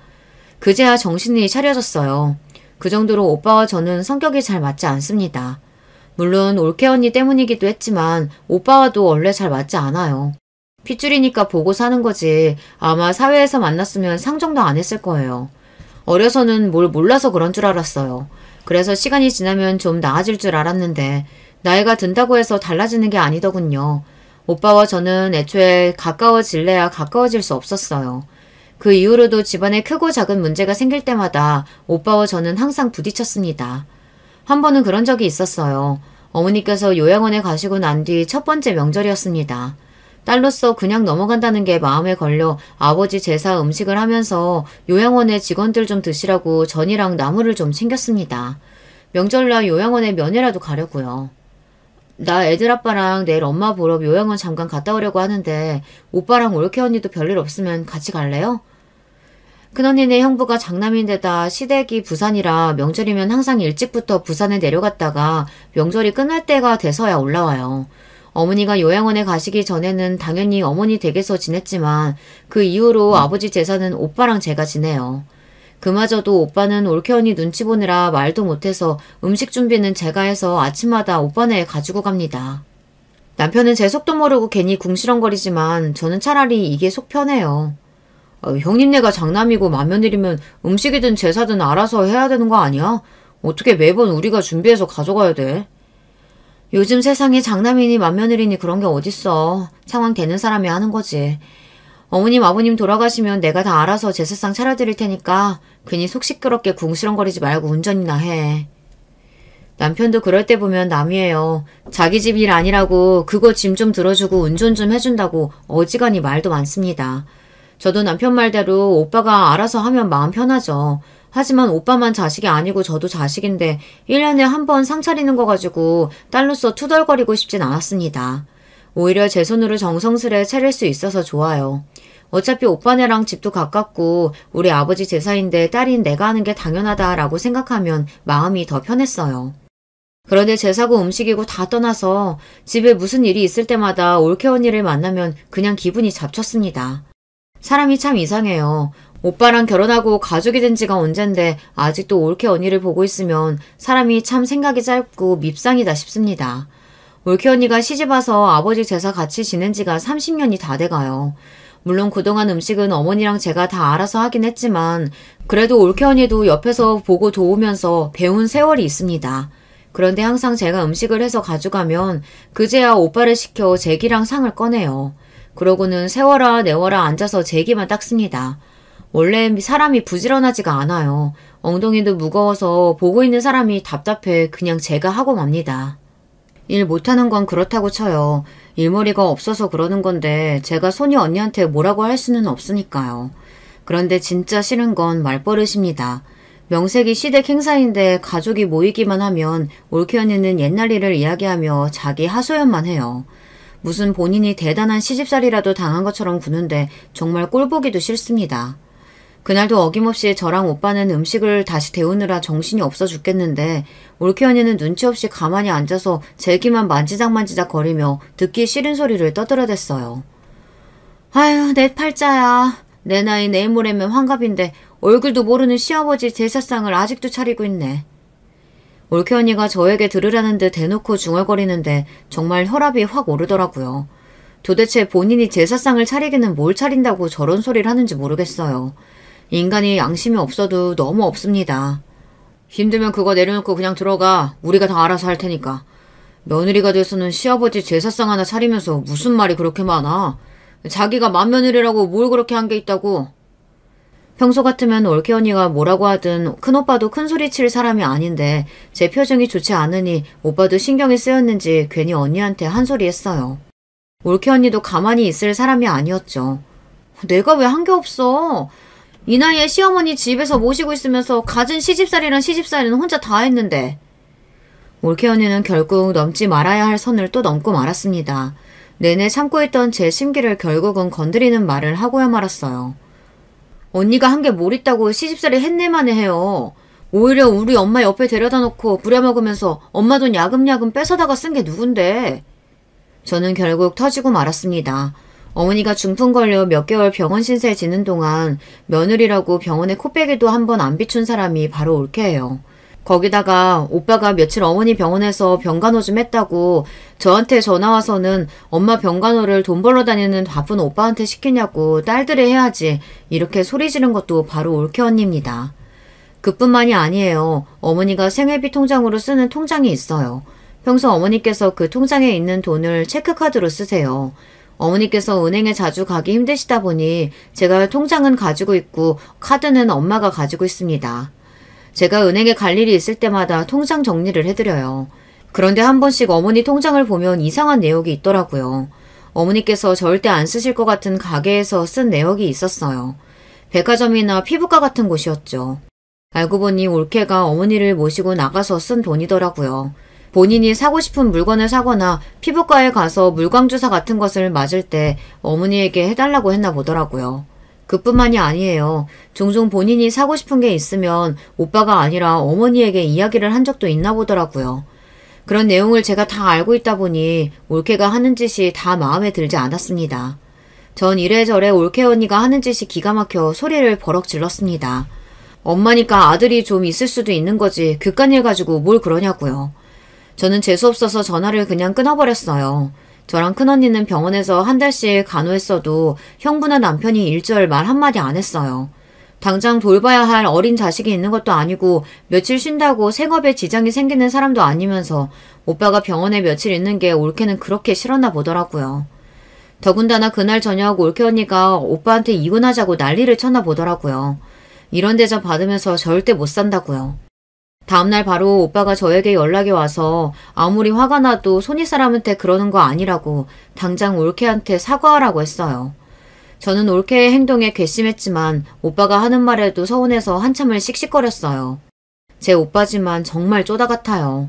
그제야 정신이 차려졌어요. 그 정도로 오빠와 저는 성격이 잘 맞지 않습니다. 물론 올케 언니 때문이기도 했지만 오빠와도 원래 잘 맞지 않아요. 핏줄이니까 보고 사는 거지 아마 사회에서 만났으면 상정도 안 했을 거예요. 어려서는 뭘 몰라서 그런 줄 알았어요. 그래서 시간이 지나면 좀 나아질 줄 알았는데 나이가 든다고 해서 달라지는 게 아니더군요. 오빠와 저는 애초에 가까워질래야 가까워질 수 없었어요. 그 이후로도 집안에 크고 작은 문제가 생길 때마다 오빠와 저는 항상 부딪혔습니다. 한 번은 그런 적이 있었어요. 어머니께서 요양원에 가시고 난 뒤 첫 번째 명절이었습니다. 딸로서 그냥 넘어간다는 게 마음에 걸려 아버지 제사 음식을 하면서 요양원에 직원들 좀 드시라고 전이랑 나물을 좀 챙겼습니다. 명절날 요양원에 면회라도 가려고요. 나 애들 아빠랑 내일 엄마 보러 요양원 잠깐 갔다 오려고 하는데 오빠랑 올케 언니도 별일 없으면 같이 갈래요? 큰언니네 형부가 장남인데다 시댁이 부산이라 명절이면 항상 일찍부터 부산에 내려갔다가 명절이 끝날 때가 돼서야 올라와요. 어머니가 요양원에 가시기 전에는 당연히 어머니 댁에서 지냈지만 그 이후로 아버지 제사는 오빠랑 제가 지내요. 그마저도 오빠는 올케 언니 눈치 보느라 말도 못해서 음식 준비는 제가 해서 아침마다 오빠네 가지고 갑니다. 남편은 제 속도 모르고 괜히 궁시렁거리지만 저는 차라리 이게 속 편해요. 형님네가 장남이고 맏며느리면 음식이든 제사든 알아서 해야 되는 거 아니야? 어떻게 매번 우리가 준비해서 가져가야 돼? 요즘 세상에 장남이니 맏며느리니 그런 게 어딨어. 상황 되는 사람이 하는 거지. 어머님 아버님 돌아가시면 내가 다 알아서 제사상 차려드릴 테니까 괜히 속 시끄럽게 궁시렁거리지 말고 운전이나 해. 남편도 그럴 때 보면 남이에요. 자기 집 일 아니라고 그거 짐 좀 들어주고 운전 좀 해준다고 어지간히 말도 많습니다. 저도 남편 말대로 오빠가 알아서 하면 마음 편하죠. 하지만 오빠만 자식이 아니고 저도 자식인데 1년에 한 번 상 차리는 거 가지고 딸로서 투덜거리고 싶진 않았습니다. 오히려 제 손으로 정성스레 차릴 수 있어서 좋아요. 어차피 오빠네랑 집도 가깝고 우리 아버지 제사인데 딸인 내가 하는 게 당연하다라고 생각하면 마음이 더 편했어요. 그런데 제사고 음식이고 다 떠나서 집에 무슨 일이 있을 때마다 올케 언니를 만나면 그냥 기분이 잡쳤습니다. 사람이 참 이상해요. 오빠랑 결혼하고 가족이 된 지가 언젠데 아직도 올케 언니를 보고 있으면 사람이 참 생각이 짧고 밉상이다 싶습니다. 올케 언니가 시집와서 아버지 제사 같이 지낸 지가 30년이 다 돼가요. 물론 그동안 음식은 어머니랑 제가 다 알아서 하긴 했지만 그래도 올케 언니도 옆에서 보고 도우면서 배운 세월이 있습니다. 그런데 항상 제가 음식을 해서 가져가면 그제야 오빠를 시켜 제기랑 상을 꺼내요. 그러고는 세워라 내워라 앉아서 제기만 닦습니다. 원래 사람이 부지런하지가 않아요. 엉덩이도 무거워서 보고 있는 사람이 답답해 그냥 제가 하고 맙니다. 일 못하는 건 그렇다고 쳐요. 일머리가 없어서 그러는 건데 제가 손이 언니한테 뭐라고 할 수는 없으니까요. 그런데 진짜 싫은 건 말버릇입니다. 명색이 시댁 행사인데 가족이 모이기만 하면 올케 언니는 옛날 일을 이야기하며 자기 하소연만 해요. 무슨 본인이 대단한 시집살이라도 당한 것처럼 구는데 정말 꼴보기도 싫습니다. 그날도 어김없이 저랑 오빠는 음식을 다시 데우느라 정신이 없어 죽겠는데 올케 언니는 눈치 없이 가만히 앉아서 제기만 만지작만지작 거리며 듣기 싫은 소리를 떠들어댔어요. 아유 내 팔자야. 내 나이 내일 모레면 환갑인데 얼굴도 모르는 시아버지 제사상을 아직도 차리고 있네. 올케 언니가 저에게 들으라는 듯 대놓고 중얼거리는데 정말 혈압이 확 오르더라고요. 도대체 본인이 제사상을 차리기는 뭘 차린다고 저런 소리를 하는지 모르겠어요. 인간이 양심이 없어도 너무 없습니다. 힘들면 그거 내려놓고 그냥 들어가. 우리가 다 알아서 할 테니까. 며느리가 돼서는 시아버지 제사상 하나 차리면서 무슨 말이 그렇게 많아. 자기가 맏며느리라고 뭘 그렇게 한 게 있다고. 평소 같으면 올케 언니가 뭐라고 하든 큰오빠도 큰소리 칠 사람이 아닌데 제 표정이 좋지 않으니 오빠도 신경이 쓰였는지 괜히 언니한테 한 소리 했어요. 올케 언니도 가만히 있을 사람이 아니었죠. 내가 왜 한 게 없어. 이 나이에 시어머니 집에서 모시고 있으면서 갖은 시집살이랑 시집살이는 혼자 다 했는데. 올케 언니는 결국 넘지 말아야 할 선을 또 넘고 말았습니다. 내내 참고 있던 제 심기를 결국은 건드리는 말을 하고야 말았어요. 언니가 한 게 뭘 있다고 시집살이 했네만에 해요. 오히려 우리 엄마 옆에 데려다 놓고 부려먹으면서 엄마 돈 야금야금 뺏어다가 쓴 게 누군데. 저는 결국 터지고 말았습니다. 어머니가 중풍 걸려 몇 개월 병원 신세 지는 동안 며느리라고 병원에 코빼기도 한 번 안 비춘 사람이 바로 올케예요. 거기다가 오빠가 며칠 어머니 병원에서 병간호 좀 했다고 저한테 전화와서는 엄마 병간호를 돈 벌러 다니는 바쁜 오빠한테 시키냐고 딸들이 해야지 이렇게 소리 지른 것도 바로 올케 언니입니다. 그뿐만이 아니에요. 어머니가 생활비 통장으로 쓰는 통장이 있어요. 평소 어머니께서 그 통장에 있는 돈을 체크카드로 쓰세요. 어머니께서 은행에 자주 가기 힘드시다 보니 제가 통장은 가지고 있고 카드는 엄마가 가지고 있습니다. 제가 은행에 갈 일이 있을 때마다 통장 정리를 해드려요. 그런데 한 번씩 어머니 통장을 보면 이상한 내역이 있더라고요. 어머니께서 절대 안 쓰실 것 같은 가게에서 쓴 내역이 있었어요. 백화점이나 피부과 같은 곳이었죠. 알고 보니 올케가 어머니를 모시고 나가서 쓴 돈이더라고요. 본인이 사고 싶은 물건을 사거나 피부과에 가서 물광주사 같은 것을 맞을 때 어머니에게 해달라고 했나 보더라고요. 그뿐만이 아니에요. 종종 본인이 사고 싶은 게 있으면 오빠가 아니라 어머니에게 이야기를 한 적도 있나 보더라고요. 그런 내용을 제가 다 알고 있다 보니 올케가 하는 짓이 다 마음에 들지 않았습니다. 전 이래저래 올케 언니가 하는 짓이 기가 막혀 소리를 버럭 질렀습니다. 엄마니까 아들이 좀 있을 수도 있는 거지 그깟 일 가지고 뭘 그러냐고요. 저는 재수없어서 전화를 그냥 끊어버렸어요. 저랑 큰언니는 병원에서 한 달씩 간호했어도 형부나 남편이 일절 말 한마디 안 했어요. 당장 돌봐야 할 어린 자식이 있는 것도 아니고 며칠 쉰다고 생업에 지장이 생기는 사람도 아니면서 오빠가 병원에 며칠 있는 게 올케는 그렇게 싫었나 보더라고요. 더군다나 그날 저녁 올케 언니가 오빠한테 이혼하자고 난리를 쳤나 보더라고요. 이런 대접 받으면서 절대 못 산다고요. 다음날 바로 오빠가 저에게 연락이 와서 아무리 화가 나도 손이 사람한테 그러는 거 아니라고 당장 올케한테 사과하라고 했어요. 저는 올케의 행동에 괘씸했지만 오빠가 하는 말에도 서운해서 한참을 씩씩거렸어요. 제 오빠지만 정말 쪼다 같아요.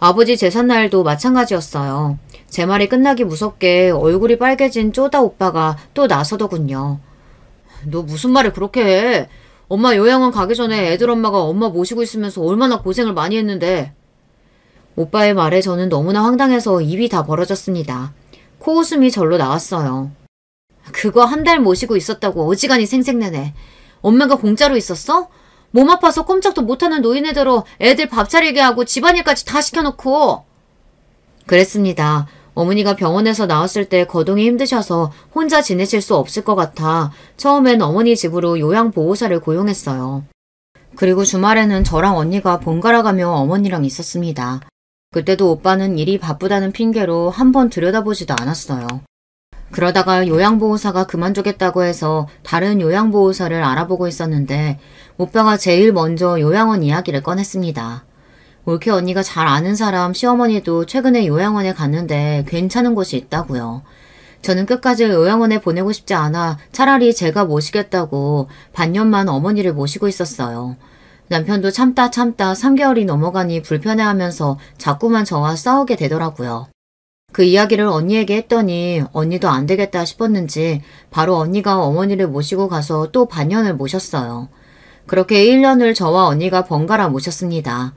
아버지 제삿날도 마찬가지였어요. 제 말이 끝나기 무섭게 얼굴이 빨개진 쪼다 오빠가 또 나서더군요. 너 무슨 말을 그렇게 해? 엄마 요양원 가기 전에 애들 엄마가 엄마 모시고 있으면서 얼마나 고생을 많이 했는데. 오빠의 말에 저는 너무나 황당해서 입이 다 벌어졌습니다. 코웃음이 절로 나왔어요. 그거 한 달 모시고 있었다고 어지간히 생색내네. 엄마가 공짜로 있었어? 몸 아파서 꼼짝도 못하는 노인네대로 애들 밥 차리게 하고 집안일까지 다 시켜놓고. 그랬습니다. 어머니가 병원에서 나왔을 때 거동이 힘드셔서 혼자 지내실 수 없을 것 같아 처음엔 어머니 집으로 요양보호사를 고용했어요. 그리고 주말에는 저랑 언니가 번갈아 가며 어머니랑 있었습니다. 그때도 오빠는 일이 바쁘다는 핑계로 한 번 들여다보지도 않았어요. 그러다가 요양보호사가 그만두겠다고 해서 다른 요양보호사를 알아보고 있었는데 오빠가 제일 먼저 요양원 이야기를 꺼냈습니다. 올케 언니가 잘 아는 사람 시어머니도 최근에 요양원에 갔는데 괜찮은 곳이 있다고요. 저는 끝까지 요양원에 보내고 싶지 않아 차라리 제가 모시겠다고 반년만 어머니를 모시고 있었어요. 남편도 참다 3개월이 넘어가니 불편해하면서 자꾸만 저와 싸우게 되더라고요. 그 이야기를 언니에게 했더니 언니도 안 되겠다 싶었는지 바로 언니가 어머니를 모시고 가서 또 반년을 모셨어요. 그렇게 1년을 저와 언니가 번갈아 모셨습니다.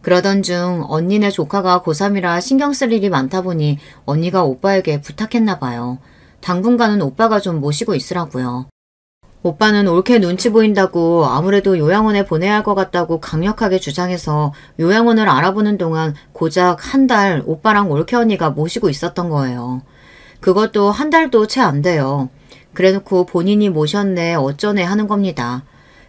그러던 중 언니네 조카가 고3이라 신경 쓸 일이 많다 보니 언니가 오빠에게 부탁했나 봐요. 당분간은 오빠가 좀 모시고 있으라고요. 오빠는 옳게 눈치 보인다고 아무래도 요양원에 보내야 할 것 같다고 강력하게 주장해서 요양원을 알아보는 동안 고작 한 달 오빠랑 옳게 언니가 모시고 있었던 거예요. 그것도 한 달도 채 안 돼요. 그래놓고 본인이 모셨네 어쩌네 하는 겁니다.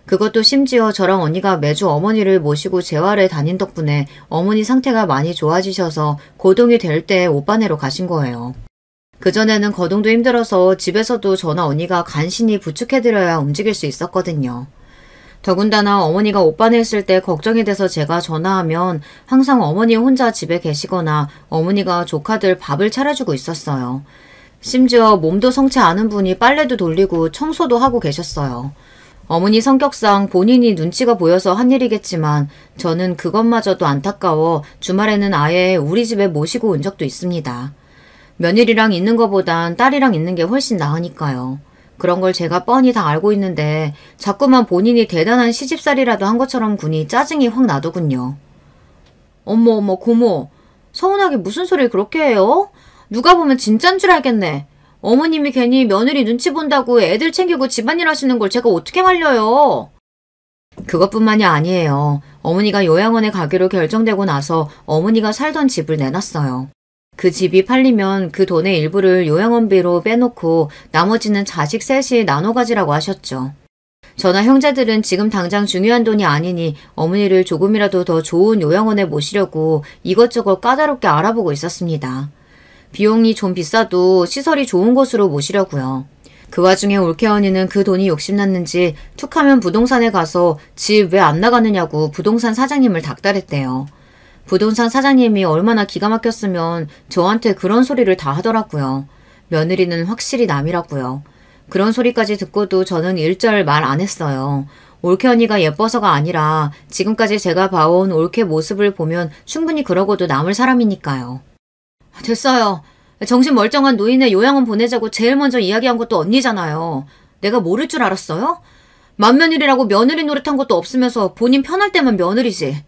그것도 심지어 저랑 언니가 매주 어머니를 모시고 재활에 다닌 덕분에 어머니 상태가 많이 좋아지셔서 고동이 될 때 오빠네로 가신 거예요. 그전에는 거동도 힘들어서 집에서도 저나 언니가 간신히 부축해드려야 움직일 수 있었거든요. 더군다나 어머니가 오빠네 했을 때 걱정이 돼서 제가 전화하면 항상 어머니 혼자 집에 계시거나 어머니가 조카들 밥을 차려주고 있었어요. 심지어 몸도 성치 않은 분이 빨래도 돌리고 청소도 하고 계셨어요. 어머니 성격상 본인이 눈치가 보여서 한 일이겠지만 저는 그것마저도 안타까워 주말에는 아예 우리 집에 모시고 온 적도 있습니다. 며느리랑 있는 것보단 딸이랑 있는 게 훨씬 나으니까요. 그런 걸 제가 뻔히 다 알고 있는데 자꾸만 본인이 대단한 시집살이라도 한 것처럼 군이 짜증이 확 나더군요. 어머 고모, 서운하게 무슨 소리를 그렇게 해요? 누가 보면 진짠 줄 알겠네. 어머님이 괜히 며느리 눈치 본다고 애들 챙기고 집안일 하시는 걸 제가 어떻게 말려요? 그것뿐만이 아니에요. 어머니가 요양원에 가기로 결정되고 나서 어머니가 살던 집을 내놨어요. 그 집이 팔리면 그 돈의 일부를 요양원비로 빼놓고 나머지는 자식 셋이 나눠 가지라고 하셨죠. 저나 형제들은 지금 당장 중요한 돈이 아니니 어머니를 조금이라도 더 좋은 요양원에 모시려고 이것저것 까다롭게 알아보고 있었습니다. 비용이 좀 비싸도 시설이 좋은 곳으로 모시려고요. 그 와중에 올케 언니는 그 돈이 욕심났는지 툭하면 부동산에 가서 집 왜 안 나가느냐고 부동산 사장님을 닥달했대요. 부동산 사장님이 얼마나 기가 막혔으면 저한테 그런 소리를 다 하더라고요. 며느리는 확실히 남이라고요. 그런 소리까지 듣고도 저는 일절 말 안 했어요. 올케 언니가 예뻐서가 아니라 지금까지 제가 봐온 올케 모습을 보면 충분히 그러고도 남을 사람이니까요. 됐어요. 정신 멀쩡한 노인의 요양원 보내자고 제일 먼저 이야기한 것도 언니잖아요. 내가 모를 줄 알았어요? 맏며느리라고 며느리 노릇한 것도 없으면서 본인 편할 때만 며느리지.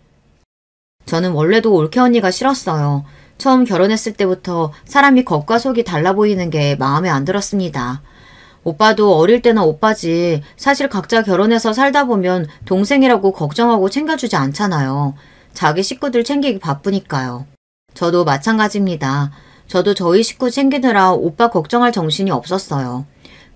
저는 원래도 올케 언니가 싫었어요. 처음 결혼했을 때부터 사람이 겉과 속이 달라 보이는 게 마음에 안 들었습니다. 오빠도 어릴 때나 오빠지 사실 각자 결혼해서 살다 보면 동생이라고 걱정하고 챙겨주지 않잖아요. 자기 식구들 챙기기 바쁘니까요. 저도 마찬가지입니다. 저도 저희 식구 챙기느라 오빠 걱정할 정신이 없었어요.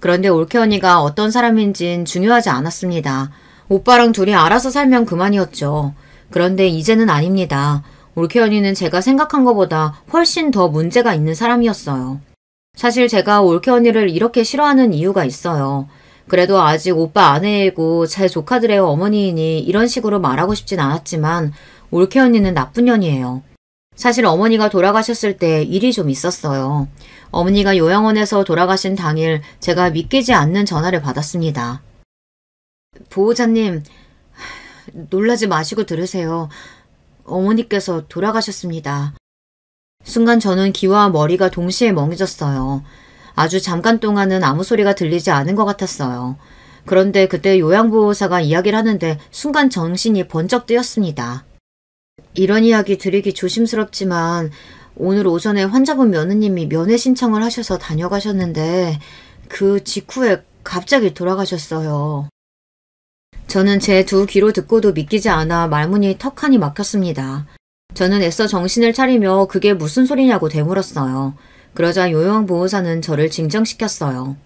그런데 올케 언니가 어떤 사람인진 중요하지 않았습니다. 오빠랑 둘이 알아서 살면 그만이었죠. 그런데 이제는 아닙니다. 올케 언니는 제가 생각한 것보다 훨씬 더 문제가 있는 사람이었어요. 사실 제가 올케 언니를 이렇게 싫어하는 이유가 있어요. 그래도 아직 오빠 아내이고 제 조카들의 어머니이니 이런 식으로 말하고 싶진 않았지만 올케 언니는 나쁜 년이에요. 사실 어머니가 돌아가셨을 때 일이 좀 있었어요. 어머니가 요양원에서 돌아가신 당일 제가 믿기지 않는 전화를 받았습니다. 보호자님, 놀라지 마시고 들으세요. 어머니께서 돌아가셨습니다. 순간 저는 귀와 머리가 동시에 멍해졌어요. 아주 잠깐 동안은 아무 소리가 들리지 않은 것 같았어요. 그런데 그때 요양보호사가 이야기를 하는데 순간 정신이 번쩍 뜨였습니다. 이런 이야기 드리기 조심스럽지만 오늘 오전에 환자분 며느님이 면회 신청을 하셔서 다녀가셨는데 그 직후에 갑자기 돌아가셨어요. 저는 제 두 귀로 듣고도 믿기지 않아 말문이 턱하니 막혔습니다. 저는 애써 정신을 차리며 그게 무슨 소리냐고 되물었어요. 그러자 요양보호사는 저를 진정시켰어요.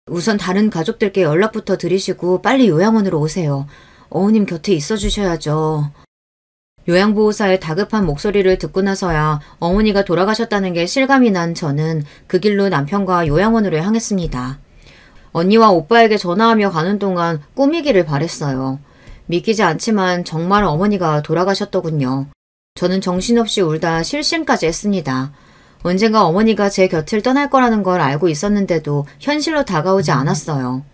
우선 다른 가족들께 연락부터 드리시고 빨리 요양원으로 오세요. 어머님 곁에 있어 주셔야죠. 요양보호사의 다급한 목소리를 듣고 나서야 어머니가 돌아가셨다는 게 실감이 난 저는 그 길로 남편과 요양원으로 향했습니다. 언니와 오빠에게 전화하며 가는 동안 꿈이기를 바랬어요. 믿기지 않지만 정말 어머니가 돌아가셨더군요. 저는 정신없이 울다 실심까지 했습니다. 언젠가 어머니가 제 곁을 떠날 거라는 걸 알고 있었는데도 현실로 다가오지 않았어요.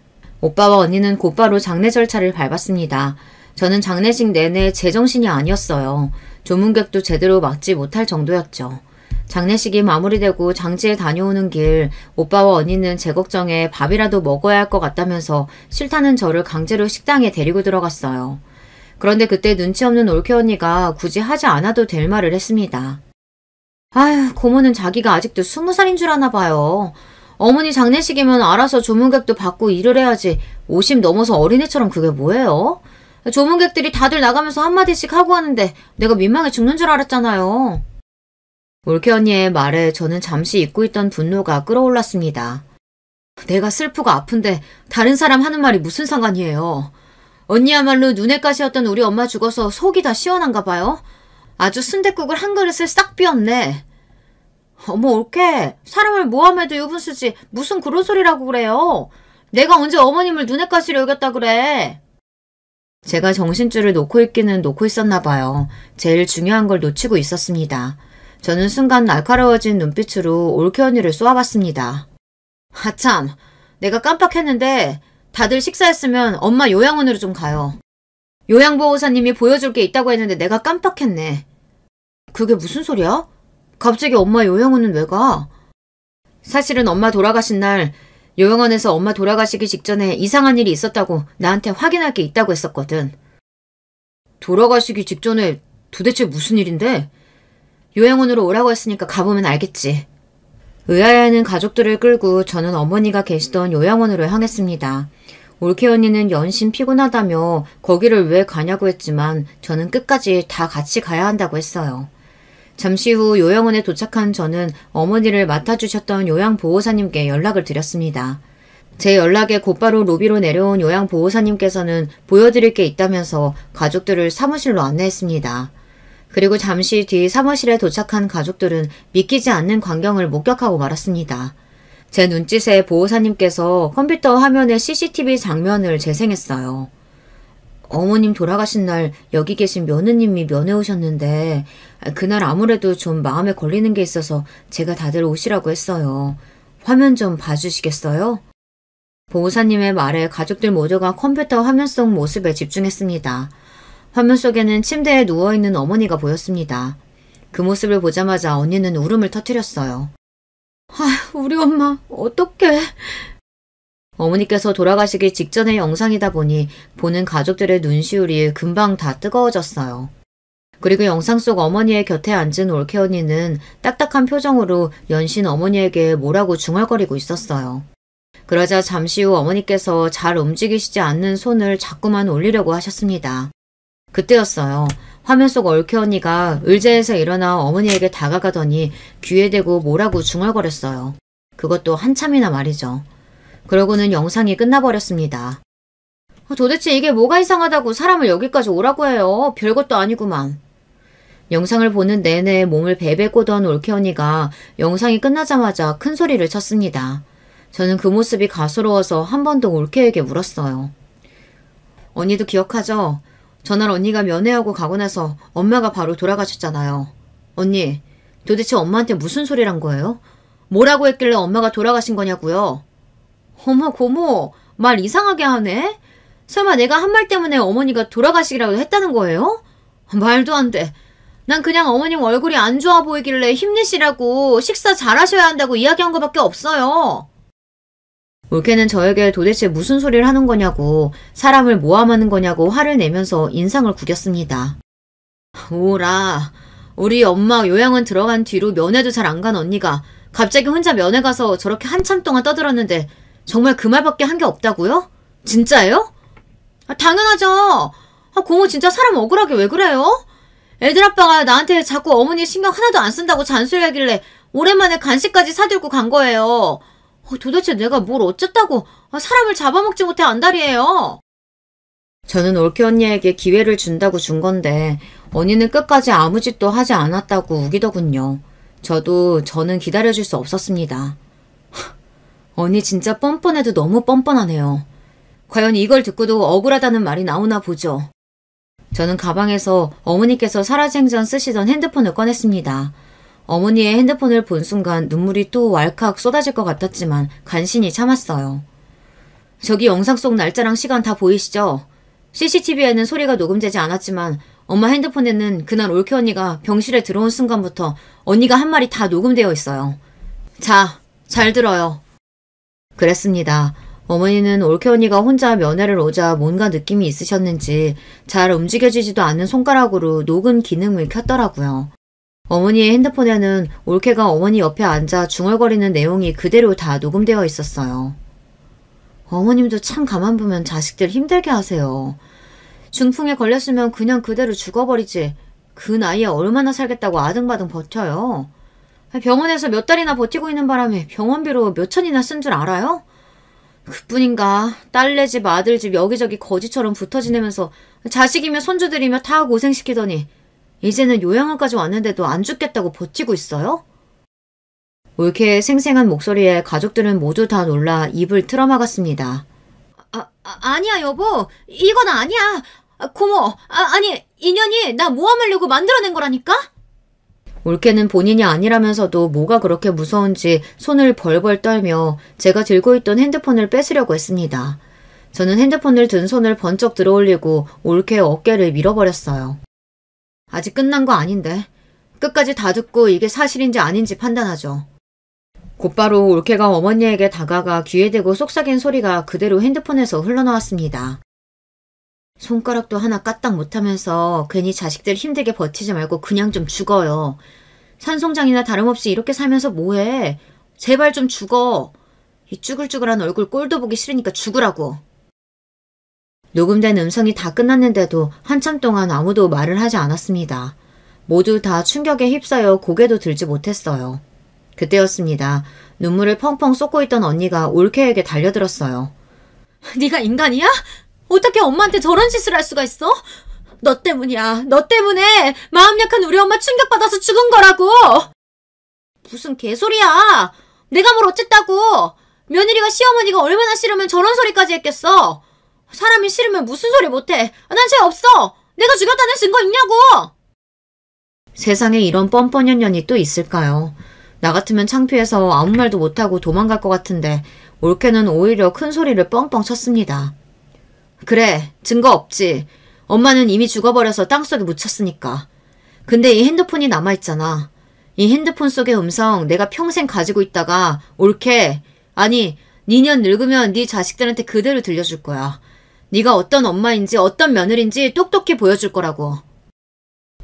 오빠와 언니는 곧바로 장례 절차를 밟았습니다. 저는 장례식 내내 제정신이 아니었어요. 조문객도 제대로 맞지 못할 정도였죠. 장례식이 마무리되고 장지에 다녀오는 길 오빠와 언니는 제 걱정에 밥이라도 먹어야 할 것 같다면서 싫다는 저를 강제로 식당에 데리고 들어갔어요. 그런데 그때 눈치 없는 올케 언니가 굳이 하지 않아도 될 말을 했습니다. 아휴, 고모는 자기가 아직도 20살인 줄 아나 봐요. 어머니 장례식이면 알아서 조문객도 받고 일을 해야지 50 넘어서 어린애처럼 그게 뭐예요? 조문객들이 다들 나가면서 한마디씩 하고 하는데 내가 민망해 죽는 줄 알았잖아요. 올케 언니의 말에 저는 잠시 잊고 있던 분노가 끌어올랐습니다. 내가 슬프고 아픈데 다른 사람 하는 말이 무슨 상관이에요. 언니야말로 눈엣 가시였던 우리 엄마 죽어서 속이 다 시원한가 봐요. 아주 순댓국을 한 그릇을 싹 비웠네. 어머 올케, 사람을 모함해도 유분수지 무슨 그런 소리라고 그래요. 내가 언제 어머님을 눈엣 가시려 여겼다 그래. 제가 정신줄을 놓고 있기는 놓고 있었나 봐요. 제일 중요한 걸 놓치고 있었습니다. 저는 순간 날카로워진 눈빛으로 올케 언니를 쏘아봤습니다. 하참, 내가 깜빡했는데 다들 식사했으면 엄마 요양원으로 좀 가요. 요양보호사님이 보여줄 게 있다고 했는데 내가 깜빡했네. 그게 무슨 소리야? 갑자기 엄마 요양원은 왜 가? 사실은 엄마 돌아가신 날 요양원에서 엄마 돌아가시기 직전에 이상한 일이 있었다고 나한테 확인할 게 있다고 했었거든. 돌아가시기 직전에 도대체 무슨 일인데? 요양원으로 오라고 했으니까 가보면 알겠지. 의아해하는 가족들을 끌고 저는 어머니가 계시던 요양원으로 향했습니다. 올케 언니는 연신 피곤하다며 거기를 왜 가냐고 했지만 저는 끝까지 다 같이 가야 한다고 했어요. 잠시 후 요양원에 도착한 저는 어머니를 맡아주셨던 요양보호사님께 연락을 드렸습니다. 제 연락에 곧바로 로비로 내려온 요양보호사님께서는 보여드릴 게 있다면서 가족들을 사무실로 안내했습니다. 그리고 잠시 뒤 사무실에 도착한 가족들은 믿기지 않는 광경을 목격하고 말았습니다. 제 눈짓에 보호사님께서 컴퓨터 화면에 CCTV 장면을 재생했어요. 어머님 돌아가신 날 여기 계신 며느님이 면회 오셨는데 그날 아무래도 좀 마음에 걸리는 게 있어서 제가 다들 오시라고 했어요. 화면 좀 봐주시겠어요? 보호사님의 말에 가족들 모두가 컴퓨터 화면 속 모습에 집중했습니다. 화면 속에는 침대에 누워있는 어머니가 보였습니다. 그 모습을 보자마자 언니는 울음을 터뜨렸어요. 아휴, 우리 엄마 어떡해. 어머니께서 돌아가시기 직전의 영상이다 보니 보는 가족들의 눈시울이 금방 다 뜨거워졌어요. 그리고 영상 속 어머니의 곁에 앉은 올케 언니는 딱딱한 표정으로 연신 어머니에게 뭐라고 중얼거리고 있었어요. 그러자 잠시 후 어머니께서 잘 움직이시지 않는 손을 자꾸만 올리려고 하셨습니다. 그때였어요. 화면 속 올케 언니가 의자에서 일어나 어머니에게 다가가더니 귀에 대고 뭐라고 중얼거렸어요. 그것도 한참이나 말이죠. 그러고는 영상이 끝나버렸습니다. 도대체 이게 뭐가 이상하다고 사람을 여기까지 오라고 해요. 별것도 아니구만. 영상을 보는 내내 몸을 베베 꼬던 올케 언니가 영상이 끝나자마자 큰 소리를 쳤습니다. 저는 그 모습이 가소로워서 한 번 더 올케에게 물었어요. 언니도 기억하죠? 전날 언니가 면회하고 가고 나서 엄마가 바로 돌아가셨잖아요. 언니, 도대체 엄마한테 무슨 소리를 한 거예요? 뭐라고 했길래 엄마가 돌아가신 거냐고요? 어머 고모, 말 이상하게 하네? 설마 내가 한 말 때문에 어머니가 돌아가시기라도 했다는 거예요? 말도 안 돼. 난 그냥 어머님 얼굴이 안 좋아 보이길래 힘내시라고 식사 잘하셔야 한다고 이야기한 것밖에 없어요. 올케는 저에게 도대체 무슨 소리를 하는 거냐고, 사람을 모함하는 거냐고 화를 내면서 인상을 구겼습니다. 오라, 우리 엄마 요양원 들어간 뒤로 면회도 잘 안 간 언니가 갑자기 혼자 면회 가서 저렇게 한참 동안 떠들었는데 정말 그 말밖에 한 게 없다고요? 진짜예요? 당연하죠. 고모 진짜 사람 억울하게 왜 그래요? 애들 아빠가 나한테 자꾸 어머니 신경 하나도 안 쓴다고 잔소리하길래 오랜만에 간식까지 사들고 간 거예요. 도대체 내가 뭘 어쨌다고 사람을 잡아먹지 못해 안달이에요. 저는 올케 언니에게 기회를 준다고 준 건데 언니는 끝까지 아무 짓도 하지 않았다고 우기더군요. 저는 기다려줄 수 없었습니다. 언니 진짜 뻔뻔해도 너무 뻔뻔하네요. 과연 이걸 듣고도 억울하다는 말이 나오나 보죠. 저는 가방에서 어머니께서 살아생전 쓰시던 핸드폰을 꺼냈습니다. 어머니의 핸드폰을 본 순간 눈물이 또 왈칵 쏟아질 것 같았지만 간신히 참았어요. 저기 영상 속 날짜랑 시간 다 보이시죠? CCTV에는 소리가 녹음되지 않았지만 엄마 핸드폰에는 그날 올케 언니가 병실에 들어온 순간부터 언니가 한 말이 다 녹음되어 있어요. 자, 잘 들어요. 그랬습니다. 어머니는 올케 언니가 혼자 면회를 오자 뭔가 느낌이 있으셨는지 잘 움직여지지도 않는 손가락으로 녹음 기능을 켰더라고요. 어머니의 핸드폰에는 올케가 어머니 옆에 앉아 중얼거리는 내용이 그대로 다 녹음되어 있었어요. 어머님도 참 가만 보면 자식들 힘들게 하세요. 중풍에 걸렸으면 그냥 그대로 죽어버리지. 그 나이에 얼마나 살겠다고 아등바등 버텨요. 병원에서 몇 달이나 버티고 있는 바람에 병원비로 몇 천이나 쓴 줄 알아요? 그뿐인가 딸네 집 아들 집 여기저기 거지처럼 붙어 지내면서 자식이며 손주들이며 다 고생시키더니 이제는 요양원까지 왔는데도 안 죽겠다고 버티고 있어요? 올케의 생생한 목소리에 가족들은 모두 다 놀라 입을 틀어막았습니다. 아니야 여보, 이건 아니야. 고모, 아니 인연이 나 모함하려고 만들어낸 거라니까? 올케는 본인이 아니라면서도 뭐가 그렇게 무서운지 손을 벌벌 떨며 제가 들고 있던 핸드폰을 뺏으려고 했습니다. 저는 핸드폰을 든 손을 번쩍 들어올리고 올케의 어깨를 밀어버렸어요. 아직 끝난 거 아닌데. 끝까지 다 듣고 이게 사실인지 아닌지 판단하죠. 곧바로 올케가 어머니에게 다가가 귀에 대고 속삭인 소리가 그대로 핸드폰에서 흘러나왔습니다. 손가락도 하나 까딱 못하면서 괜히 자식들 힘들게 버티지 말고 그냥 좀 죽어요. 산송장이나 다름없이 이렇게 살면서 뭐해. 제발 좀 죽어. 이 쭈글쭈글한 얼굴 꼴도 보기 싫으니까 죽으라고. 녹음된 음성이 다 끝났는데도 한참 동안 아무도 말을 하지 않았습니다. 모두 다 충격에 휩싸여 고개도 들지 못했어요. 그때였습니다. 눈물을 펑펑 쏟고 있던 언니가 올케에게 달려들었어요. 네가 인간이야? 어떻게 엄마한테 저런 짓을 할 수가 있어? 너 때문이야. 너 때문에 마음 약한 우리 엄마 충격받아서 죽은 거라고. 무슨 개소리야. 내가 뭘 어쨌다고. 며느리가 시어머니가 얼마나 싫으면 저런 소리까지 했겠어. 사람이 싫으면 무슨 소리 못해. 난 죄 없어. 내가 죽였다는 증거 있냐고. 세상에 이런 뻔뻔한 년이 또 있을까요? 나 같으면 창피해서 아무 말도 못하고 도망갈 것 같은데 올케는 오히려 큰 소리를 뻥뻥 쳤습니다. 그래, 증거 없지. 엄마는 이미 죽어버려서 땅속에 묻혔으니까. 근데 이 핸드폰이 남아있잖아. 이 핸드폰 속의 음성 내가 평생 가지고 있다가 올케, 아니 니년 늙으면 네 자식들한테 그대로 들려줄 거야. 네가 어떤 엄마인지 어떤 며느리인지 똑똑히 보여줄 거라고.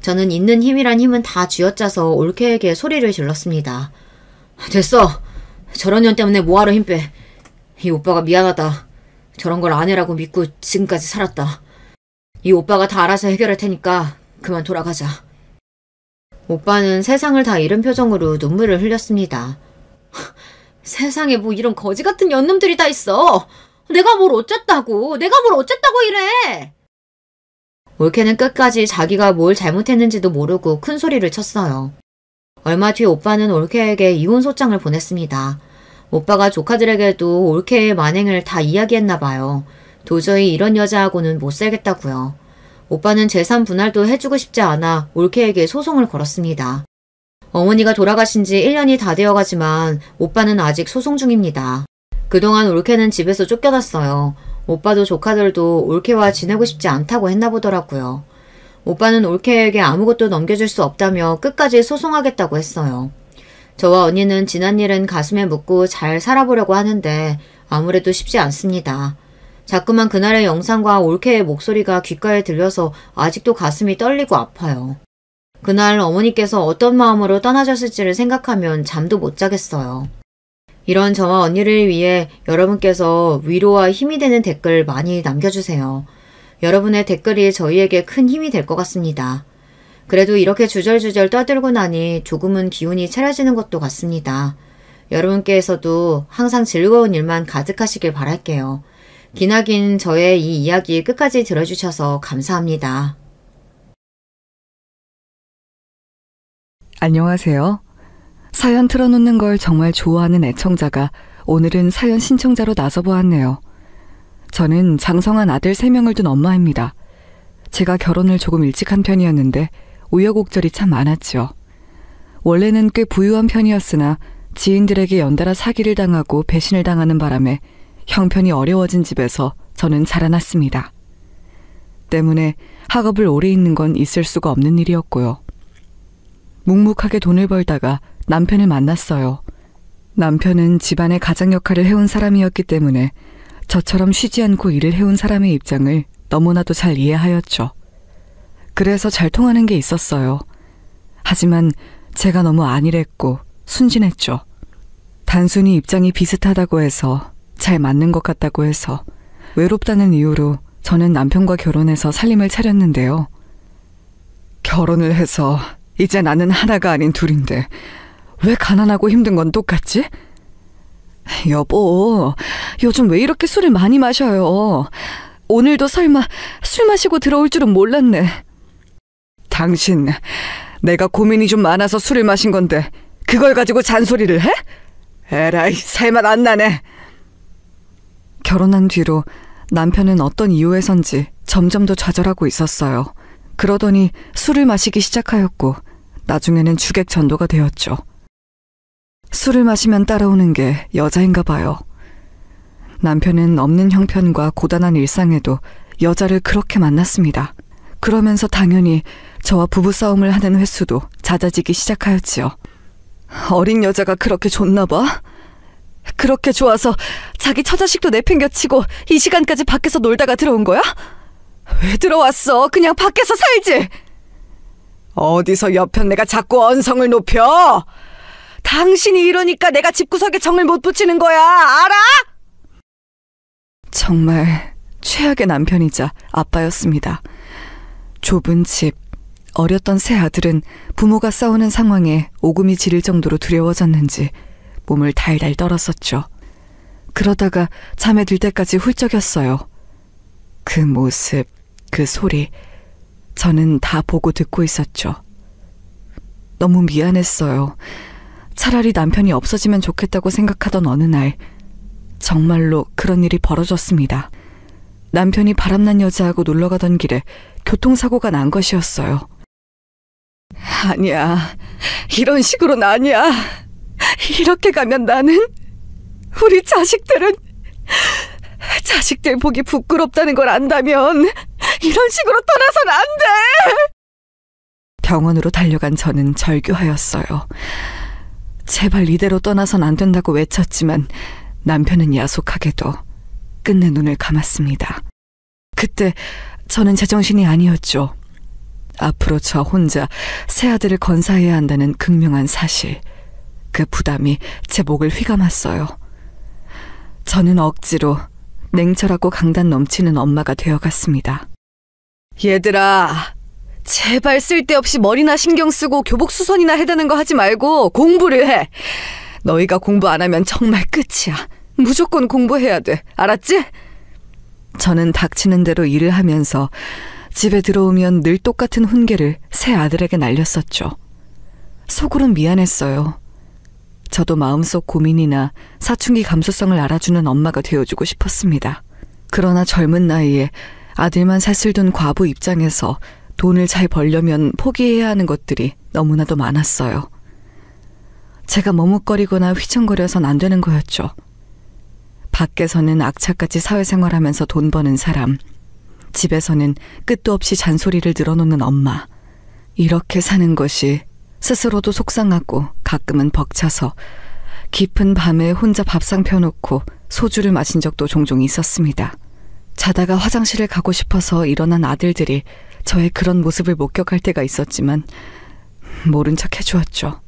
저는 있는 힘이란 힘은 다 쥐어짜서 올케에게 소리를 질렀습니다. 됐어. 저런 년 때문에 뭐하러 힘 빼. 이 오빠가 미안하다. 저런 걸 아내라고 믿고 지금까지 살았다. 이 오빠가 다 알아서 해결할 테니까 그만 돌아가자. 오빠는 세상을 다 잃은 표정으로 눈물을 흘렸습니다. 세상에 뭐 이런 거지 같은 년놈들이 다 있어. 내가 뭘 어쨌다고. 내가 뭘 어쨌다고 이래. 올케는 끝까지 자기가 뭘 잘못했는지도 모르고 큰 소리를 쳤어요. 얼마 뒤 오빠는 올케에게 이혼 소장을 보냈습니다. 오빠가 조카들에게도 올케의 만행을 다 이야기했나 봐요. 도저히 이런 여자하고는 못 살겠다고요. 오빠는 재산 분할도 해주고 싶지 않아 올케에게 소송을 걸었습니다. 어머니가 돌아가신 지 1년이 다 되어가지만 오빠는 아직 소송 중입니다. 그동안 올케는 집에서 쫓겨났어요. 오빠도 조카들도 올케와 지내고 싶지 않다고 했나 보더라고요. 오빠는 올케에게 아무것도 넘겨줄 수 없다며 끝까지 소송하겠다고 했어요. 저와 언니는 지난 일은 가슴에 묻고 잘 살아보려고 하는데 아무래도 쉽지 않습니다. 자꾸만 그날의 영상과 올케의 목소리가 귓가에 들려서 아직도 가슴이 떨리고 아파요. 그날 어머니께서 어떤 마음으로 떠나셨을지를 생각하면 잠도 못 자겠어요. 이런 저와 언니를 위해 여러분께서 위로와 힘이 되는 댓글 많이 남겨주세요. 여러분의 댓글이 저희에게 큰 힘이 될 것 같습니다. 그래도 이렇게 주절주절 떠들고 나니 조금은 기운이 차려지는 것도 같습니다. 여러분께서도 항상 즐거운 일만 가득하시길 바랄게요. 기나긴 저의 이 이야기 끝까지 들어주셔서 감사합니다. 안녕하세요. 사연 틀어놓는 걸 정말 좋아하는 애청자가 오늘은 사연 신청자로 나서보았네요. 저는 장성한 아들 3명을 둔 엄마입니다. 제가 결혼을 조금 일찍 한 편이었는데 우여곡절이 참 많았죠. 원래는 꽤 부유한 편이었으나 지인들에게 연달아 사기를 당하고 배신을 당하는 바람에 형편이 어려워진 집에서 저는 자라났습니다. 때문에 학업을 오래 있는 건 있을 수가 없는 일이었고요. 묵묵하게 돈을 벌다가 남편을 만났어요. 남편은 집안의 가장 역할을 해온 사람이었기 때문에 저처럼 쉬지 않고 일을 해온 사람의 입장을 너무나도 잘 이해하였죠. 그래서 잘 통하는 게 있었어요. 하지만 제가 너무 안일했고 순진했죠. 단순히 입장이 비슷하다고 해서 잘 맞는 것 같다고 해서 외롭다는 이유로 저는 남편과 결혼해서 살림을 차렸는데요. 결혼을 해서 이제 나는 하나가 아닌 둘인데 왜 가난하고 힘든 건 똑같지? 여보, 요즘 왜 이렇게 술을 많이 마셔요? 오늘도 설마 술 마시고 들어올 줄은 몰랐네. 당신, 내가 고민이 좀 많아서 술을 마신 건데 그걸 가지고 잔소리를 해? 에라이, 살맛 안 나네. 결혼한 뒤로 남편은 어떤 이유에선지 점점 더 좌절하고 있었어요. 그러더니 술을 마시기 시작하였고 나중에는 주객전도가 되었죠. 술을 마시면 따라오는 게 여자인가 봐요. 남편은 없는 형편과 고단한 일상에도 여자를 그렇게 만났습니다. 그러면서 당연히 저와 부부싸움을 하는 횟수도 잦아지기 시작하였지요. 어린 여자가 그렇게 좋나 봐? 그렇게 좋아서 자기 처자식도 내팽겨치고 이 시간까지 밖에서 놀다가 들어온 거야? 왜 들어왔어? 그냥 밖에서 살지! 어디서 옆편 내가 자꾸 언성을 높여? 당신이 이러니까 내가 집구석에 정을 못 붙이는 거야, 알아? 정말 최악의 남편이자 아빠였습니다. 좁은 집, 어렸던 새 아들은 부모가 싸우는 상황에 오금이 지를 정도로 두려워졌는지 몸을 달달 떨었었죠. 그러다가 잠에 들 때까지 훌쩍였어요. 그 모습, 그 소리, 저는 다 보고 듣고 있었죠. 너무 미안했어요. 차라리 남편이 없어지면 좋겠다고 생각하던 어느 날 정말로 그런 일이 벌어졌습니다. 남편이 바람난 여자하고 놀러가던 길에 교통사고가 난 것이었어요. 아니야, 이런 식으로는 아니야. 이렇게 가면 나는, 우리 자식들 보기 부끄럽다는 걸 안다면 이런 식으로 떠나선 안 돼. 병원으로 달려간 저는 절규하였어요. 제발 이대로 떠나선 안 된다고 외쳤지만 남편은 야속하게도 끝내 눈을 감았습니다. 그때 저는 제정신이 아니었죠. 앞으로 저 혼자 새 아들을 건사해야 한다는 극명한 사실, 그 부담이 제 목을 휘감았어요. 저는 억지로 냉철하고 강단 넘치는 엄마가 되어갔습니다. 얘들아, 제발 쓸데없이 머리나 신경 쓰고 교복수선이나 해대는 거 하지 말고 공부를 해. 너희가 공부 안 하면 정말 끝이야. 무조건 공부해야 돼. 알았지? 저는 닥치는 대로 일을 하면서 집에 들어오면 늘 똑같은 훈계를 새 아들에게 날렸었죠. 속으론 미안했어요. 저도 마음속 고민이나 사춘기 감수성을 알아주는 엄마가 되어주고 싶었습니다. 그러나 젊은 나이에 아들만 셋을 둔 과부 입장에서 돈을 잘 벌려면 포기해야 하는 것들이 너무나도 많았어요. 제가 머뭇거리거나 휘청거려선 안 되는 거였죠. 밖에서는 악착같이 사회생활하면서 돈 버는 사람, 집에서는 끝도 없이 잔소리를 늘어놓는 엄마. 이렇게 사는 것이 스스로도 속상하고 가끔은 벅차서 깊은 밤에 혼자 밥상 펴놓고 소주를 마신 적도 종종 있었습니다. 자다가 화장실을 가고 싶어서 일어난 아들들이 저의 그런 모습을 목격할 때가 있었지만 모른 척 해주었죠.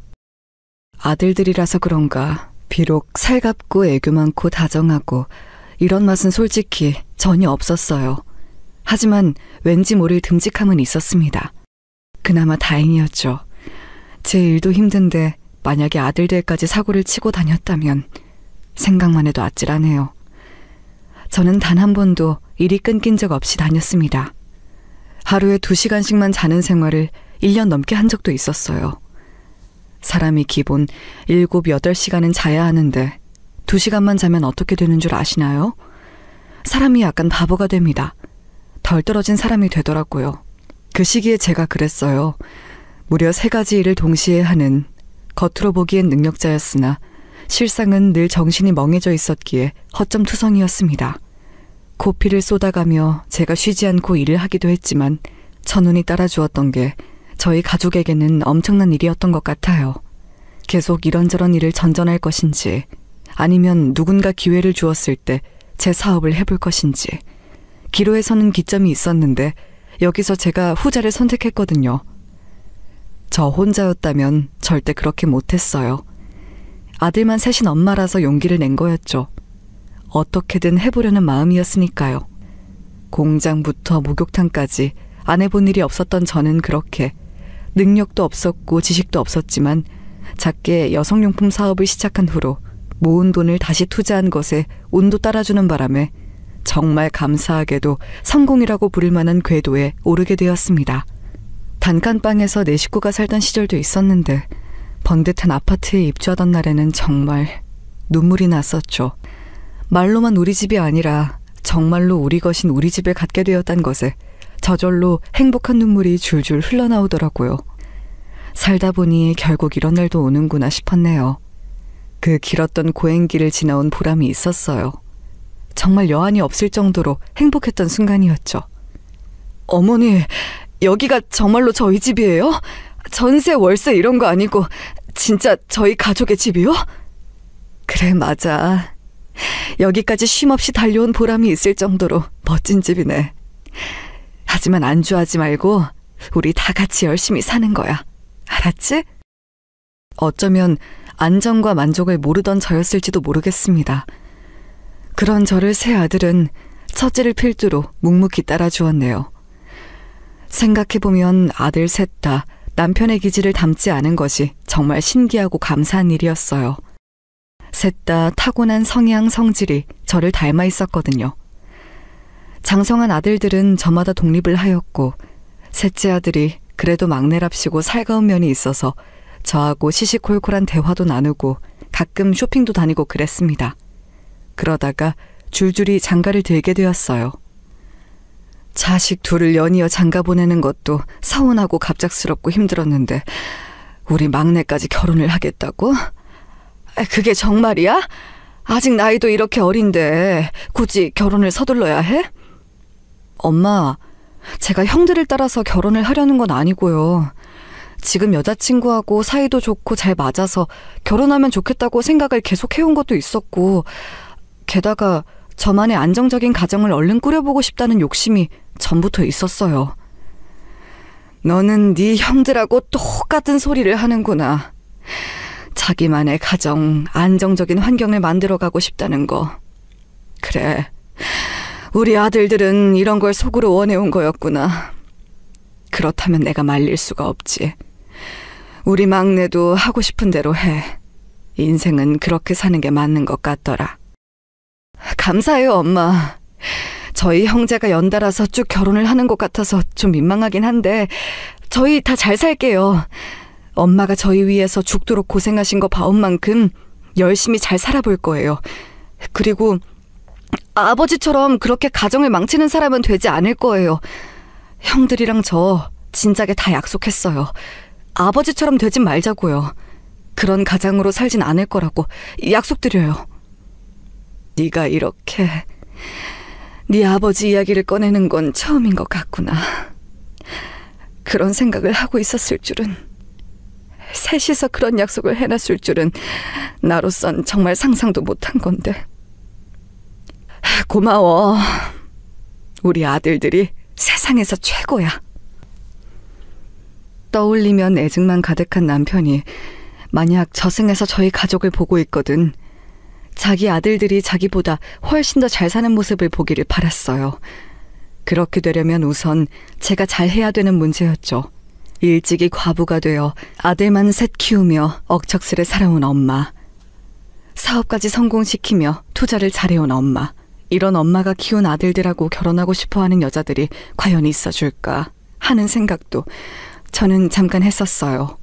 아들들이라서 그런가 비록 살갑고 애교 많고 다정하고 이런 맛은 솔직히 전혀 없었어요. 하지만 왠지 모를 듬직함은 있었습니다. 그나마 다행이었죠. 제 일도 힘든데 만약에 아들들까지 사고를 치고 다녔다면 생각만 해도 아찔하네요. 저는 단 한 번도 일이 끊긴 적 없이 다녔습니다. 하루에 2시간씩만 자는 생활을 1년 넘게 한 적도 있었어요. 사람이 기본 7, 8시간은 자야 하는데 2시간만 자면 어떻게 되는 줄 아시나요? 사람이 약간 바보가 됩니다. 덜 떨어진 사람이 되더라고요. 그 시기에 제가 그랬어요. 무려 3가지 일을 동시에 하는 겉으로 보기엔 능력자였으나 실상은 늘 정신이 멍해져 있었기에 허점투성이었습니다. 고피를 쏟아가며 제가 쉬지 않고 일을 하기도 했지만 천운이 따라주었던 게 저희 가족에게는 엄청난 일이었던 것 같아요. 계속 이런저런 일을 전전할 것인지 아니면 누군가 기회를 주었을 때 제 사업을 해볼 것인지 기로에 서는 기점이 있었는데 여기서 제가 후자를 선택했거든요. 저 혼자였다면 절대 그렇게 못했어요. 아들만 셋인 엄마라서 용기를 낸 거였죠. 어떻게든 해보려는 마음이었으니까요. 공장부터 목욕탕까지 안 해본 일이 없었던 저는 그렇게 능력도 없었고 지식도 없었지만 작게 여성용품 사업을 시작한 후로 모은 돈을 다시 투자한 것에 운도 따라주는 바람에 정말 감사하게도 성공이라고 부를 만한 궤도에 오르게 되었습니다. 단칸방에서 내 식구가 살던 시절도 있었는데 번듯한 아파트에 입주하던 날에는 정말 눈물이 났었죠. 말로만 우리 집이 아니라 정말로 우리 것인 우리 집을 갖게 되었다는 것에 저절로 행복한 눈물이 줄줄 흘러나오더라고요. 살다 보니 결국 이런 날도 오는구나 싶었네요. 그 길었던 고행길을 지나온 보람이 있었어요. 정말 여한이 없을 정도로 행복했던 순간이었죠. 어머니, 여기가 정말로 저희 집이에요? 전세, 월세 이런 거 아니고 진짜 저희 가족의 집이요? 그래, 맞아. 여기까지 쉼없이 달려온 보람이 있을 정도로 멋진 집이네. 하지만 안주하지 말고 우리 다 같이 열심히 사는 거야. 알았지? 어쩌면 안정과 만족을 모르던 저였을지도 모르겠습니다. 그런 저를 새 아들은 첫째를 필두로 묵묵히 따라주었네요. 생각해보면 아들 셋 다 남편의 기질을 닮지 않은 것이 정말 신기하고 감사한 일이었어요. 셋 다 타고난 성향, 성질이 저를 닮아 있었거든요. 장성한 아들들은 저마다 독립을 하였고 셋째 아들이 그래도 막내랍시고 살가운 면이 있어서 저하고 시시콜콜한 대화도 나누고 가끔 쇼핑도 다니고 그랬습니다. 그러다가 줄줄이 장가를 들게 되었어요. 자식 둘을 연이어 장가 보내는 것도 서운하고 갑작스럽고 힘들었는데 우리 막내까지 결혼을 하겠다고? 그게 정말이야? 아직 나이도 이렇게 어린데 굳이 결혼을 서둘러야 해? 엄마, 제가 형들을 따라서 결혼을 하려는 건 아니고요. 지금 여자친구하고 사이도 좋고 잘 맞아서 결혼하면 좋겠다고 생각을 계속 해온 것도 있었고 게다가 저만의 안정적인 가정을 얼른 꾸려보고 싶다는 욕심이 전부터 있었어요. 너는 네 형들하고 똑같은 소리를 하는구나. 자기만의 가정, 안정적인 환경을 만들어가고 싶다는 거. 그래, 우리 아들들은 이런 걸 속으로 원해온 거였구나. 그렇다면 내가 말릴 수가 없지. 우리 막내도 하고 싶은 대로 해. 인생은 그렇게 사는 게 맞는 것 같더라. 감사해요, 엄마. 저희 형제가 연달아서 쭉 결혼을 하는 것 같아서 좀 민망하긴 한데 저희 다 잘 살게요. 엄마가 저희 위해서 죽도록 고생하신 거 봐온 만큼 열심히 잘 살아볼 거예요. 그리고 아버지처럼 그렇게 가정을 망치는 사람은 되지 않을 거예요. 형들이랑 저 진작에 다 약속했어요. 아버지처럼 되진 말자고요. 그런 가장으로 살진 않을 거라고 약속드려요. 네가 이렇게 네 아버지 이야기를 꺼내는 건 처음인 것 같구나. 그런 생각을 하고 있었을 줄은, 셋이서 그런 약속을 해놨을 줄은 나로선 정말 상상도 못한 건데. 고마워. 우리 아들들이 세상에서 최고야. 떠올리면 애증만 가득한 남편이 만약 저승에서 저희 가족을 보고 있거든 자기 아들들이 자기보다 훨씬 더 잘 사는 모습을 보기를 바랐어요. 그렇게 되려면 우선 제가 잘해야 되는 문제였죠. 일찍이 과부가 되어 아들만 셋 키우며 억척스레 살아온 엄마, 사업까지 성공시키며 투자를 잘해온 엄마, 이런 엄마가 키운 아들들하고 결혼하고 싶어하는 여자들이 과연 있어줄까 하는 생각도 저는 잠깐 했었어요.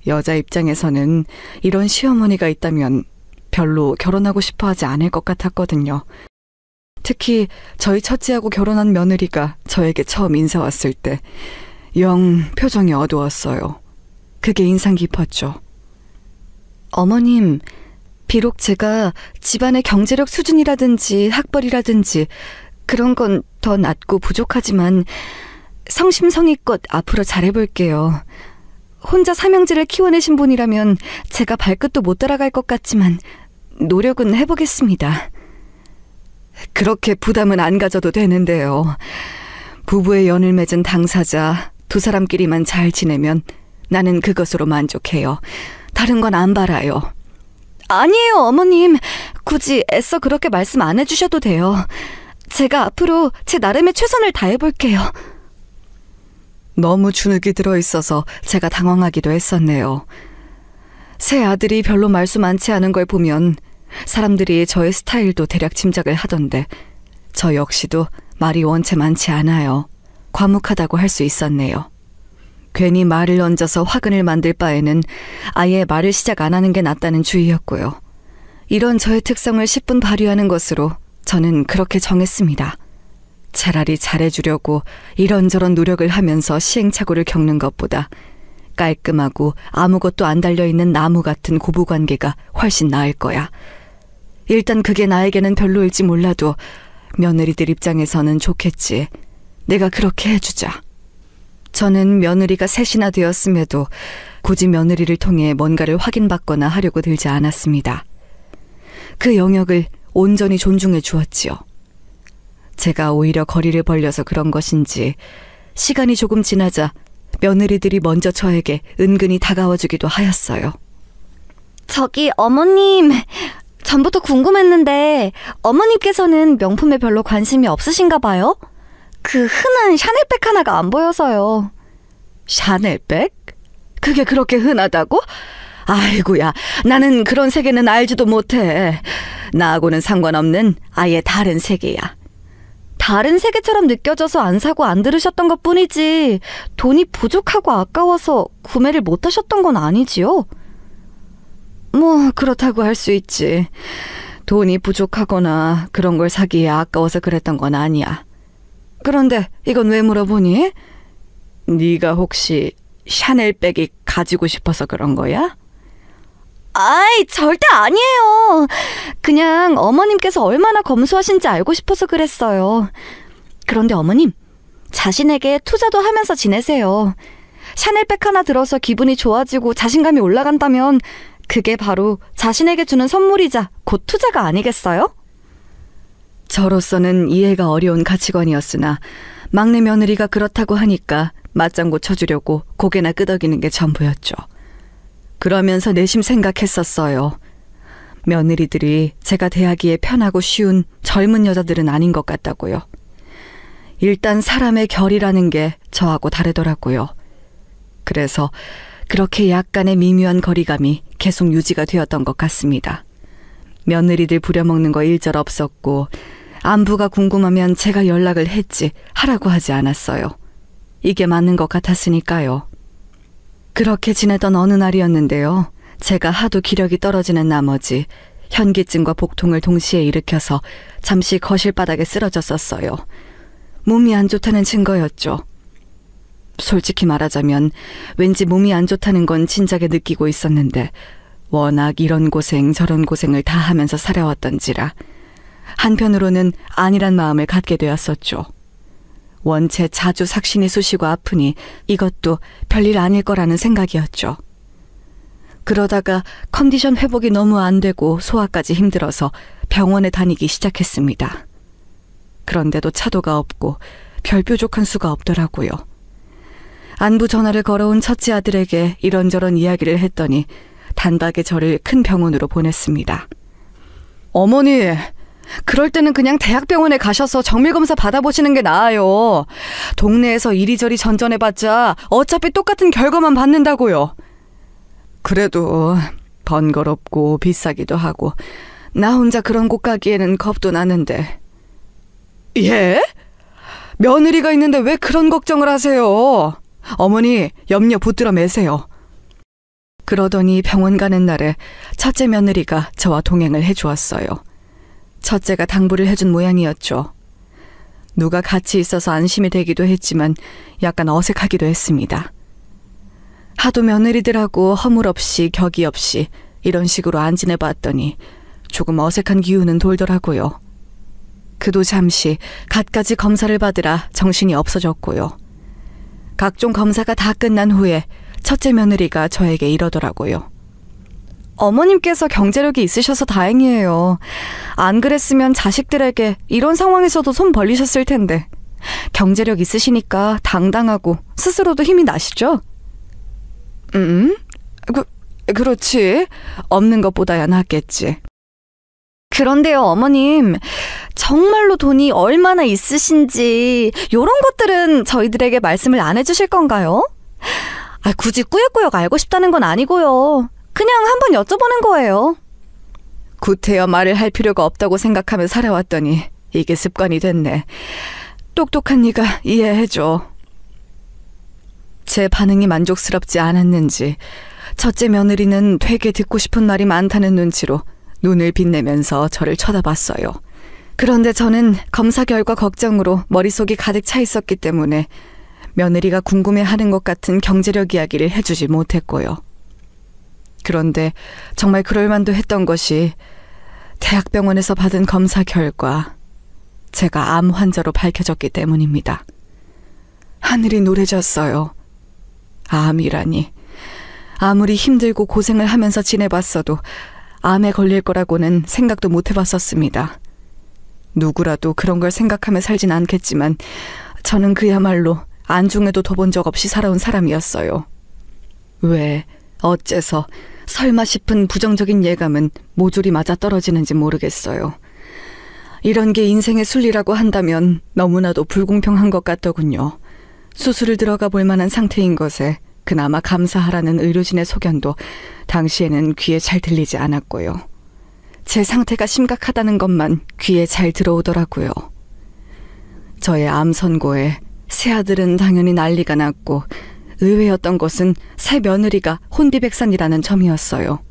여자 입장에서는 이런 시어머니가 있다면 별로 결혼하고 싶어하지 않을 것 같았거든요. 특히 저희 첫째하고 결혼한 며느리가 저에게 처음 인사 왔을 때 영 표정이 어두웠어요. 그게 인상 깊었죠. 어머님, 비록 제가 집안의 경제력 수준이라든지 학벌이라든지 그런 건 더 낮고 부족하지만 성심성의껏 앞으로 잘해볼게요. 혼자 삼형제를 키워내신 분이라면 제가 발끝도 못 따라갈 것 같지만 노력은 해보겠습니다. 그렇게 부담은 안 가져도 되는데요. 부부의 연을 맺은 당사자 두 사람끼리만 잘 지내면 나는 그것으로 만족해요. 다른 건 안 바라요. 아니에요, 어머님. 굳이 애써 그렇게 말씀 안 해주셔도 돼요. 제가 앞으로 제 나름의 최선을 다해볼게요. 너무 주눅이 들어있어서 제가 당황하기도 했었네요. 새 아들이 별로 말수 많지 않은 걸 보면 사람들이 저의 스타일도 대략 짐작을 하던데 저 역시도 말이 원체 많지 않아요. 과묵하다고 할 수 있었네요. 괜히 말을 얹어서 화근을 만들 바에는 아예 말을 시작 안 하는 게 낫다는 주의였고요. 이런 저의 특성을 10분 발휘하는 것으로 저는 그렇게 정했습니다. 차라리 잘해주려고 이런저런 노력을 하면서 시행착오를 겪는 것보다 깔끔하고 아무것도 안 달려있는 나무 같은 고부관계가 훨씬 나을 거야. 일단 그게 나에게는 별로일지 몰라도 며느리들 입장에서는 좋겠지. 내가 그렇게 해주자. 저는 며느리가 셋이나 되었음에도 굳이 며느리를 통해 뭔가를 확인받거나 하려고 들지 않았습니다. 그 영역을 온전히 존중해 주었지요. 제가 오히려 거리를 벌려서 그런 것인지 시간이 조금 지나자 며느리들이 먼저 저에게 은근히 다가와주기도 하였어요. 저기 어머님, 전부터 궁금했는데 어머님께서는 명품에 별로 관심이 없으신가 봐요? 그 흔한 샤넬백 하나가 안 보여서요. 샤넬백? 그게 그렇게 흔하다고? 아이고야, 나는 그런 세계는 알지도 못해. 나하고는 상관없는 아예 다른 세계야. 다른 세계처럼 느껴져서 안 사고 안 들으셨던 것뿐이지 돈이 부족하고 아까워서 구매를 못 하셨던 건 아니지요? 뭐 그렇다고 할 수 있지. 돈이 부족하거나 그런 걸 사기에 아까워서 그랬던 건 아니야. 그런데 이건 왜 물어보니? 네가 혹시 샤넬백이 가지고 싶어서 그런 거야? 아이, 절대 아니에요. 그냥 어머님께서 얼마나 검소하신지 알고 싶어서 그랬어요. 그런데 어머님, 자신에게 투자도 하면서 지내세요. 샤넬백 하나 들어서 기분이 좋아지고 자신감이 올라간다면 그게 바로 자신에게 주는 선물이자 곧 투자가 아니겠어요? 저로서는 이해가 어려운 가치관이었으나 막내 며느리가 그렇다고 하니까 맞장구 쳐주려고 고개나 끄덕이는 게 전부였죠. 그러면서 내심 생각했었어요. 며느리들이 제가 대하기에 편하고 쉬운 젊은 여자들은 아닌 것 같다고요. 일단 사람의 결이라는 게 저하고 다르더라고요. 그래서 그렇게 약간의 미묘한 거리감이 계속 유지가 되었던 것 같습니다. 며느리들 부려먹는 거 일절 없었고 안부가 궁금하면 제가 연락을 했지 하라고 하지 않았어요. 이게 맞는 것 같았으니까요. 그렇게 지내던 어느 날이었는데요. 제가 하도 기력이 떨어지는 나머지 현기증과 복통을 동시에 일으켜서 잠시 거실 바닥에 쓰러졌었어요. 몸이 안 좋다는 증거였죠. 솔직히 말하자면 왠지 몸이 안 좋다는 건 진작에 느끼고 있었는데 워낙 이런 고생 저런 고생을 다 하면서 살아왔던지라 한편으로는 아니란 마음을 갖게 되었었죠. 원체 자주 삭신이 쑤시고 아프니 이것도 별일 아닐 거라는 생각이었죠. 그러다가 컨디션 회복이 너무 안 되고 소화까지 힘들어서 병원에 다니기 시작했습니다. 그런데도 차도가 없고 별 뾰족한 수가 없더라고요. 안부 전화를 걸어온 첫째 아들에게 이런저런 이야기를 했더니 단박에 저를 큰 병원으로 보냈습니다. 어머니, 그럴 때는 그냥 대학병원에 가셔서 정밀검사 받아보시는 게 나아요. 동네에서 이리저리 전전해봤자 어차피 똑같은 결과만 받는다고요. 그래도 번거롭고 비싸기도 하고 나 혼자 그런 곳 가기에는 겁도 나는데. 예? 며느리가 있는데 왜 그런 걱정을 하세요? 어머니, 염려 붙들어 매세요. 그러더니 병원 가는 날에 첫째 며느리가 저와 동행을 해주었어요. 첫째가 당부를 해준 모양이었죠. 누가 같이 있어서 안심이 되기도 했지만 약간 어색하기도 했습니다. 하도 며느리들하고 허물없이 격이 없이 이런 식으로 안 지내봤더니 조금 어색한 기운은 돌더라고요. 그도 잠시 갖가지 검사를 받으라 정신이 없어졌고요. 각종 검사가 다 끝난 후에 첫째 며느리가 저에게 이러더라고요. 어머님께서 경제력이 있으셔서 다행이에요. 안 그랬으면 자식들에게 이런 상황에서도 손 벌리셨을 텐데. 경제력 있으시니까 당당하고 스스로도 힘이 나시죠? 그렇지. 없는 것보다야 낫겠지. 그런데요, 어머님. 정말로 돈이 얼마나 있으신지 이런 것들은 저희들에게 말씀을 안 해주실 건가요? 굳이 꾸역꾸역 알고 싶다는 건 아니고요. 그냥 한번 여쭤보는 거예요. 구태여 말을 할 필요가 없다고 생각하며 살아왔더니 이게 습관이 됐네. 똑똑한 네가 이해해줘. 제 반응이 만족스럽지 않았는지 첫째 며느리는 되게 듣고 싶은 말이 많다는 눈치로 눈을 빛내면서 저를 쳐다봤어요. 그런데 저는 검사 결과 걱정으로 머릿속이 가득 차 있었기 때문에 며느리가 궁금해하는 것 같은 경제력 이야기를 해주지 못했고요. 그런데 정말 그럴만도 했던 것이 대학병원에서 받은 검사 결과 제가 암 환자로 밝혀졌기 때문입니다. 하늘이 노래졌어요. 암이라니. 아무리 힘들고 고생을 하면서 지내봤어도 암에 걸릴 거라고는 생각도 못 해봤었습니다. 누구라도 그런 걸 생각하며 살진 않겠지만 저는 그야말로 안중에도 둬본 적 없이 살아온 사람이었어요. 왜, 어째서, 설마 싶은 부정적인 예감은 모조리 맞아 떨어지는지 모르겠어요. 이런 게 인생의 순리라고 한다면 너무나도 불공평한 것 같더군요. 수술을 들어가 볼 만한 상태인 것에 그나마 감사하라는 의료진의 소견도 당시에는 귀에 잘 들리지 않았고요. 제 상태가 심각하다는 것만 귀에 잘 들어오더라고요. 저의 암 선고에 새아들은 당연히 난리가 났고 의외였던 것은 새 며느리가 혼비백산이라는 점이었어요.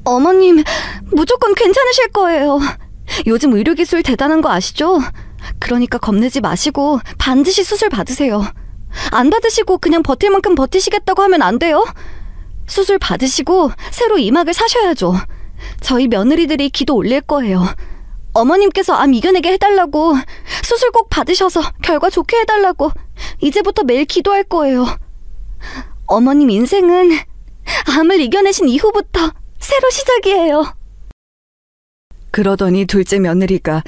어머님, 무조건 괜찮으실 거예요. 요즘 의료기술 대단한 거 아시죠? 그러니까 겁내지 마시고 반드시 수술 받으세요. 안 받으시고 그냥 버틸 만큼 버티시겠다고 하면 안 돼요. 수술 받으시고 새로 이막을 사셔야죠. 저희 며느리들이 기도 올릴 거예요. 어머님께서 암 이겨내게 해달라고, 수술 꼭 받으셔서 결과 좋게 해달라고 이제부터 매일 기도할 거예요. 어머님 인생은 암을 이겨내신 이후부터 새로 시작이에요. 그러더니 둘째 며느리가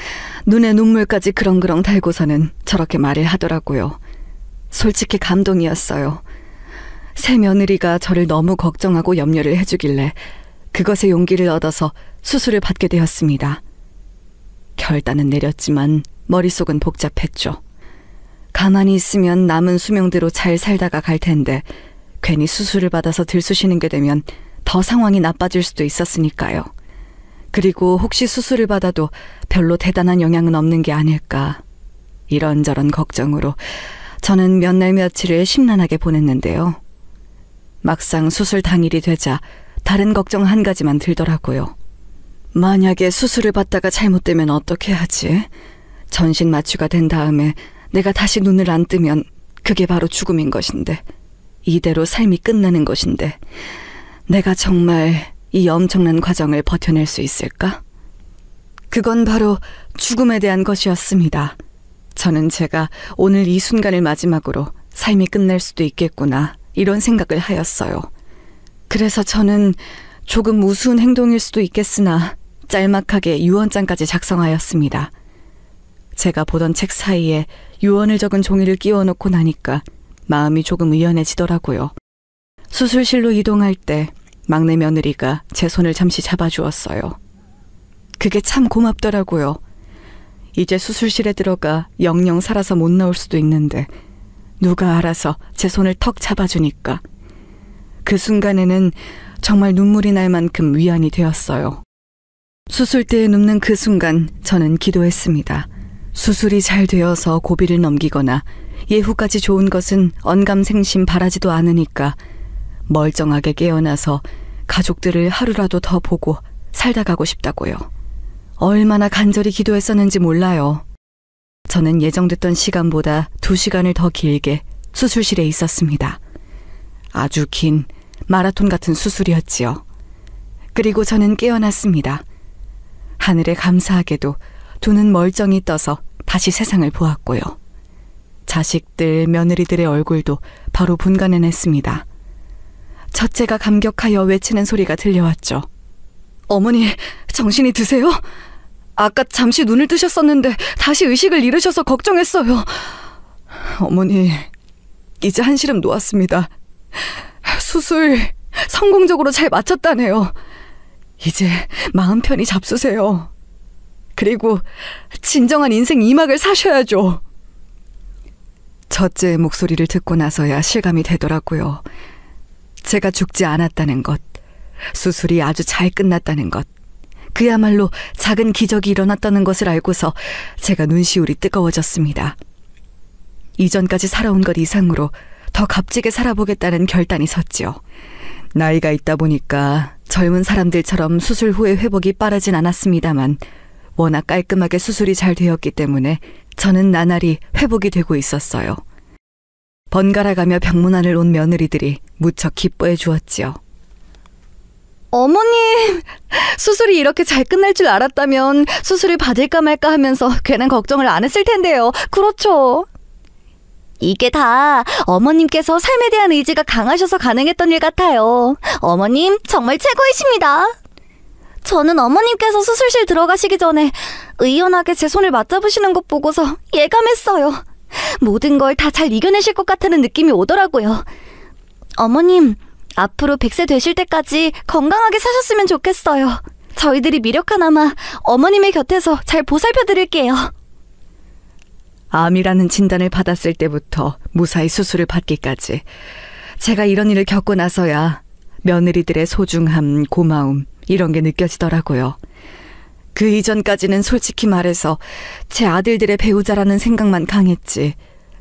눈에 눈물까지 그렁그렁 달고서는 저렇게 말을 하더라고요. 솔직히 감동이었어요. 새 며느리가 저를 너무 걱정하고 염려를 해주길래 그것에 용기를 얻어서 수술을 받게 되었습니다. 결단은 내렸지만 머릿속은 복잡했죠. 가만히 있으면 남은 수명대로 잘 살다가 갈 텐데 괜히 수술을 받아서 들쑤시는 게 되면 더 상황이 나빠질 수도 있었으니까요. 그리고 혹시 수술을 받아도 별로 대단한 영향은 없는 게 아닐까. 이런저런 걱정으로 저는 몇 날 며칠을 심란하게 보냈는데요. 막상 수술 당일이 되자 다른 걱정 한 가지만 들더라고요. 만약에 수술을 받다가 잘못되면 어떻게 하지? 전신 마취가 된 다음에 내가 다시 눈을 안 뜨면 그게 바로 죽음인 것인데, 이대로 삶이 끝나는 것인데 내가 정말 이 엄청난 과정을 버텨낼 수 있을까? 그건 바로 죽음에 대한 것이었습니다. 저는 제가 오늘 이 순간을 마지막으로 삶이 끝날 수도 있겠구나, 이런 생각을 하였어요. 그래서 저는 조금 우스운 행동일 수도 있겠으나 짤막하게 유언장까지 작성하였습니다. 제가 보던 책 사이에 유언을 적은 종이를 끼워놓고 나니까 마음이 조금 의연해지더라고요. 수술실로 이동할 때 막내 며느리가 제 손을 잠시 잡아주었어요. 그게 참 고맙더라고요. 이제 수술실에 들어가 영영 살아서 못 나올 수도 있는데 누가 알아서 제 손을 턱 잡아주니까 그 순간에는 정말 눈물이 날 만큼 위안이 되었어요. 수술대에 눕는 그 순간 저는 기도했습니다. 수술이 잘 되어서 고비를 넘기거나 예후까지 좋은 것은 언감생심 바라지도 않으니까 멀쩡하게 깨어나서 가족들을 하루라도 더 보고 살다 가고 싶다고요. 얼마나 간절히 기도했었는지 몰라요. 저는 예정됐던 시간보다 2시간을 더 길게 수술실에 있었습니다. 아주 긴 마라톤 같은 수술이었지요. 그리고 저는 깨어났습니다. 하늘에 감사하게도 두 눈 멀쩡히 떠서 다시 세상을 보았고요. 자식들, 며느리들의 얼굴도 바로 분간해냈습니다. 첫째가 감격하여 외치는 소리가 들려왔죠. 어머니, 정신이 드세요? 아까 잠시 눈을 뜨셨었는데 다시 의식을 잃으셔서 걱정했어요. 어머니, 이제 한시름 놓았습니다. 수술 성공적으로 잘 마쳤다네요. 이제 마음 편히 잡수세요. 그리고 진정한 인생 2막을 사셔야죠. 첫째의 목소리를 듣고 나서야 실감이 되더라고요. 제가 죽지 않았다는 것, 수술이 아주 잘 끝났다는 것, 그야말로 작은 기적이 일어났다는 것을 알고서 제가 눈시울이 뜨거워졌습니다. 이전까지 살아온 것 이상으로 더 값지게 살아보겠다는 결단이 섰지요. 나이가 있다 보니까 젊은 사람들처럼 수술 후에 회복이 빠르진 않았습니다만 워낙 깔끔하게 수술이 잘 되었기 때문에 저는 나날이 회복이 되고 있었어요. 번갈아가며 병문안을 온 며느리들이 무척 기뻐해 주었지요. 어머님, 수술이 이렇게 잘 끝날 줄 알았다면 수술을 받을까 말까 하면서 괜한 걱정을 안 했을 텐데요. 그렇죠? 이게 다 어머님께서 삶에 대한 의지가 강하셔서 가능했던 일 같아요. 어머님 정말 최고이십니다. 저는 어머님께서 수술실 들어가시기 전에 의연하게 제 손을 맞잡으시는 것 보고서 예감했어요. 모든 걸 다 잘 이겨내실 것 같다는 느낌이 오더라고요. 어머님, 앞으로 100세 되실 때까지 건강하게 사셨으면 좋겠어요. 저희들이 미력하나마 어머님의 곁에서 잘 보살펴 드릴게요. 암이라는 진단을 받았을 때부터 무사히 수술을 받기까지 제가 이런 일을 겪고 나서야 며느리들의 소중함, 고마움 이런 게 느껴지더라고요. 그 이전까지는 솔직히 말해서 제 아들들의 배우자라는 생각만 강했지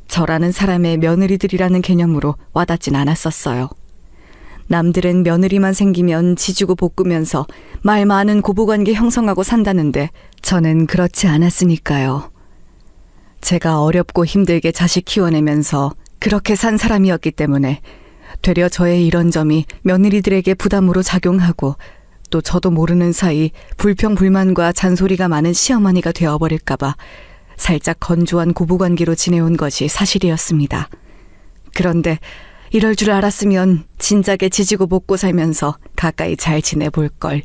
저라는 사람의 며느리들이라는 개념으로 와닿진 않았었어요. 남들은 며느리만 생기면 지지고 볶으면서 말 많은 고부관계 형성하고 산다는데 저는 그렇지 않았으니까요. 제가 어렵고 힘들게 자식 키워내면서 그렇게 산 사람이었기 때문에 되려 저의 이런 점이 며느리들에게 부담으로 작용하고 또 저도 모르는 사이 불평불만과 잔소리가 많은 시어머니가 되어버릴까봐 살짝 건조한 고부관계로 지내온 것이 사실이었습니다. 그런데 이럴 줄 알았으면 진작에 지지고 볶고 살면서 가까이 잘 지내볼 걸.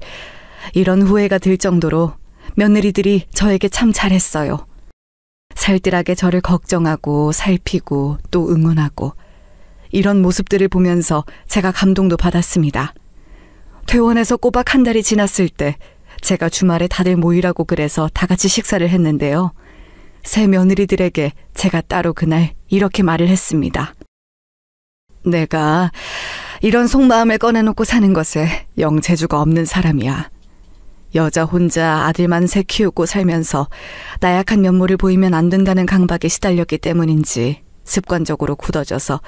이런 후회가 들 정도로 며느리들이 저에게 참 잘했어요. 살뜰하게 저를 걱정하고 살피고 또 응원하고 이런 모습들을 보면서 제가 감동도 받았습니다. 퇴원해서 꼬박 한 달이 지났을 때 제가 주말에 다들 모이라고 그래서 다 같이 식사를 했는데요. 새 며느리들에게 제가 따로 그날 이렇게 말을 했습니다. 내가 이런 속마음을 꺼내놓고 사는 것에 영 재주가 없는 사람이야. 여자 혼자 아들만 셋 키우고 살면서 나약한 면모를 보이면 안 된다는 강박에 시달렸기 때문인지 습관적으로 굳어져서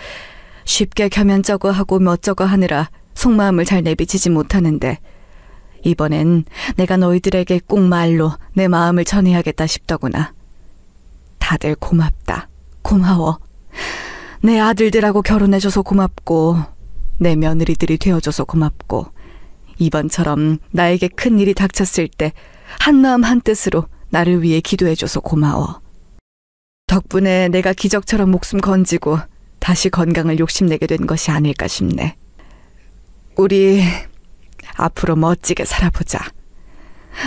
쉽게 겸연쩍어하고 멋쩍어 하느라 속마음을 잘 내비치지 못하는데 이번엔 내가 너희들에게 꼭 말로 내 마음을 전해야겠다 싶더구나. 다들 고맙다. 고마워. 내 아들들하고 결혼해줘서 고맙고 내 며느리들이 되어줘서 고맙고 이번처럼 나에게 큰 일이 닥쳤을 때 한마음 한뜻으로 나를 위해 기도해줘서 고마워. 덕분에 내가 기적처럼 목숨 건지고 다시 건강을 욕심내게 된 것이 아닐까 싶네. 우리 앞으로 멋지게 살아보자.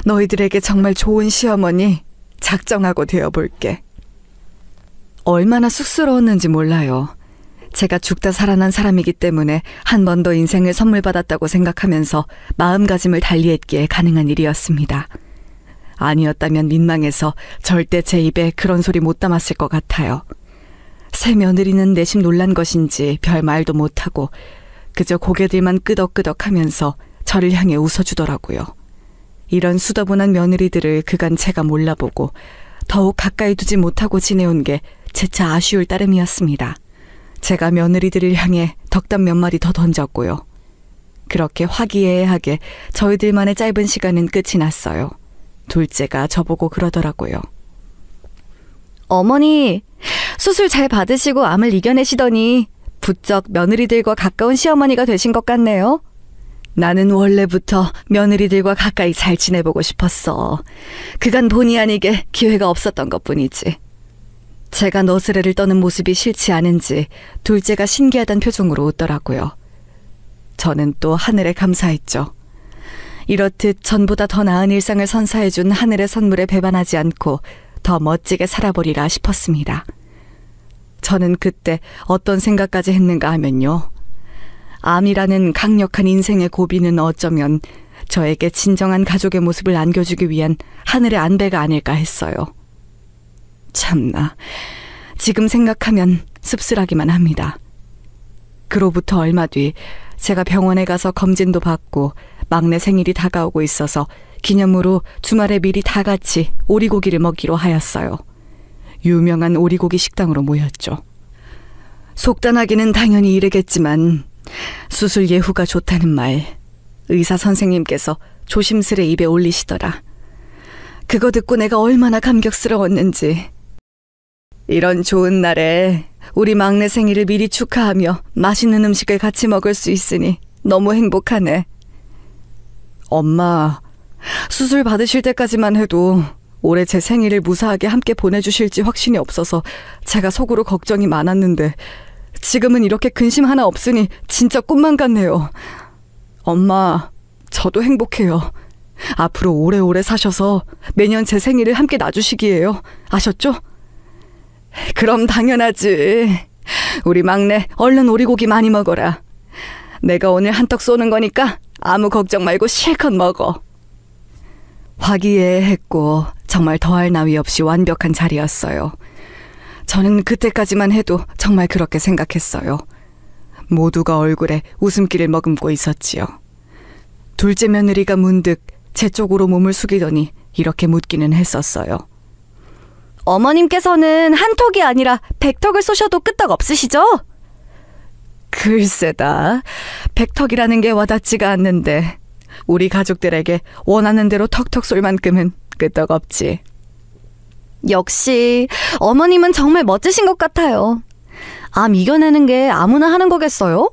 너희들에게 정말 좋은 시어머니 작정하고 되어볼게. 얼마나 쑥스러웠는지 몰라요. 제가 죽다 살아난 사람이기 때문에 한 번 더 인생을 선물 받았다고 생각하면서 마음가짐을 달리했기에 가능한 일이었습니다. 아니었다면 민망해서 절대 제 입에 그런 소리 못 담았을 것 같아요. 새 며느리는 내심 놀란 것인지 별 말도 못하고 그저 고개들만 끄덕끄덕하면서 저를 향해 웃어주더라고요. 이런 수더분한 며느리들을 그간 제가 몰라보고 더욱 가까이 두지 못하고 지내온 게 재차 아쉬울 따름이었습니다. 제가 며느리들을 향해 덕담 몇 마디 더 던졌고요. 그렇게 화기애애하게 저희들만의 짧은 시간은 끝이 났어요. 둘째가 저보고 그러더라고요. 어머니, 수술 잘 받으시고 암을 이겨내시더니 부쩍 며느리들과 가까운 시어머니가 되신 것 같네요. 나는 원래부터 며느리들과 가까이 잘 지내보고 싶었어. 그간 본의 아니게 기회가 없었던 것뿐이지. 제가 너스레를 떠는 모습이 싫지 않은지 둘째가 신기하단 표정으로 웃더라고요. 저는 또 하늘에 감사했죠. 이렇듯 전보다 더 나은 일상을 선사해준 하늘의 선물에 배반하지 않고 더 멋지게 살아보리라 싶었습니다. 저는 그때 어떤 생각까지 했는가 하면요. 암이라는 강력한 인생의 고비는 어쩌면 저에게 진정한 가족의 모습을 안겨주기 위한 하늘의 안배가 아닐까 했어요. 참나, 지금 생각하면 씁쓸하기만 합니다. 그로부터 얼마 뒤 제가 병원에 가서 검진도 받고 막내 생일이 다가오고 있어서 기념으로 주말에 미리 다 같이 오리고기를 먹기로 하였어요. 유명한 오리고기 식당으로 모였죠. 속단하기는 당연히 이르겠지만 수술 예후가 좋다는 말 의사 선생님께서 조심스레 입에 올리시더라. 그거 듣고 내가 얼마나 감격스러웠는지. 이런 좋은 날에 우리 막내 생일을 미리 축하하며 맛있는 음식을 같이 먹을 수 있으니 너무 행복하네. 엄마, 수술 받으실 때까지만 해도 올해 제 생일을 무사하게 함께 보내주실지 확신이 없어서 제가 속으로 걱정이 많았는데 지금은 이렇게 근심 하나 없으니 진짜 꿈만 같네요. 엄마, 저도 행복해요. 앞으로 오래오래 사셔서 매년 제 생일을 함께 놔주시기예요. 아셨죠? 그럼 당연하지. 우리 막내 얼른 오리고기 많이 먹어라. 내가 오늘 한턱 쏘는 거니까 아무 걱정 말고 실컷 먹어. 화기애애했고 정말 더할 나위 없이 완벽한 자리였어요. 저는 그때까지만 해도 정말 그렇게 생각했어요. 모두가 얼굴에 웃음기를 머금고 있었지요. 둘째 며느리가 문득 제 쪽으로 몸을 숙이더니 이렇게 묻기는 했었어요. 어머님께서는 한턱이 아니라 100턱을 쏘셔도 끄떡 없으시죠? 글쎄다. 100턱이라는 게 와닿지가 않는데 우리 가족들에게 원하는 대로 턱턱 쏠 만큼은 끄떡없지. 역시 어머님은 정말 멋지신 것 같아요. 암 이겨내는 게 아무나 하는 거겠어요?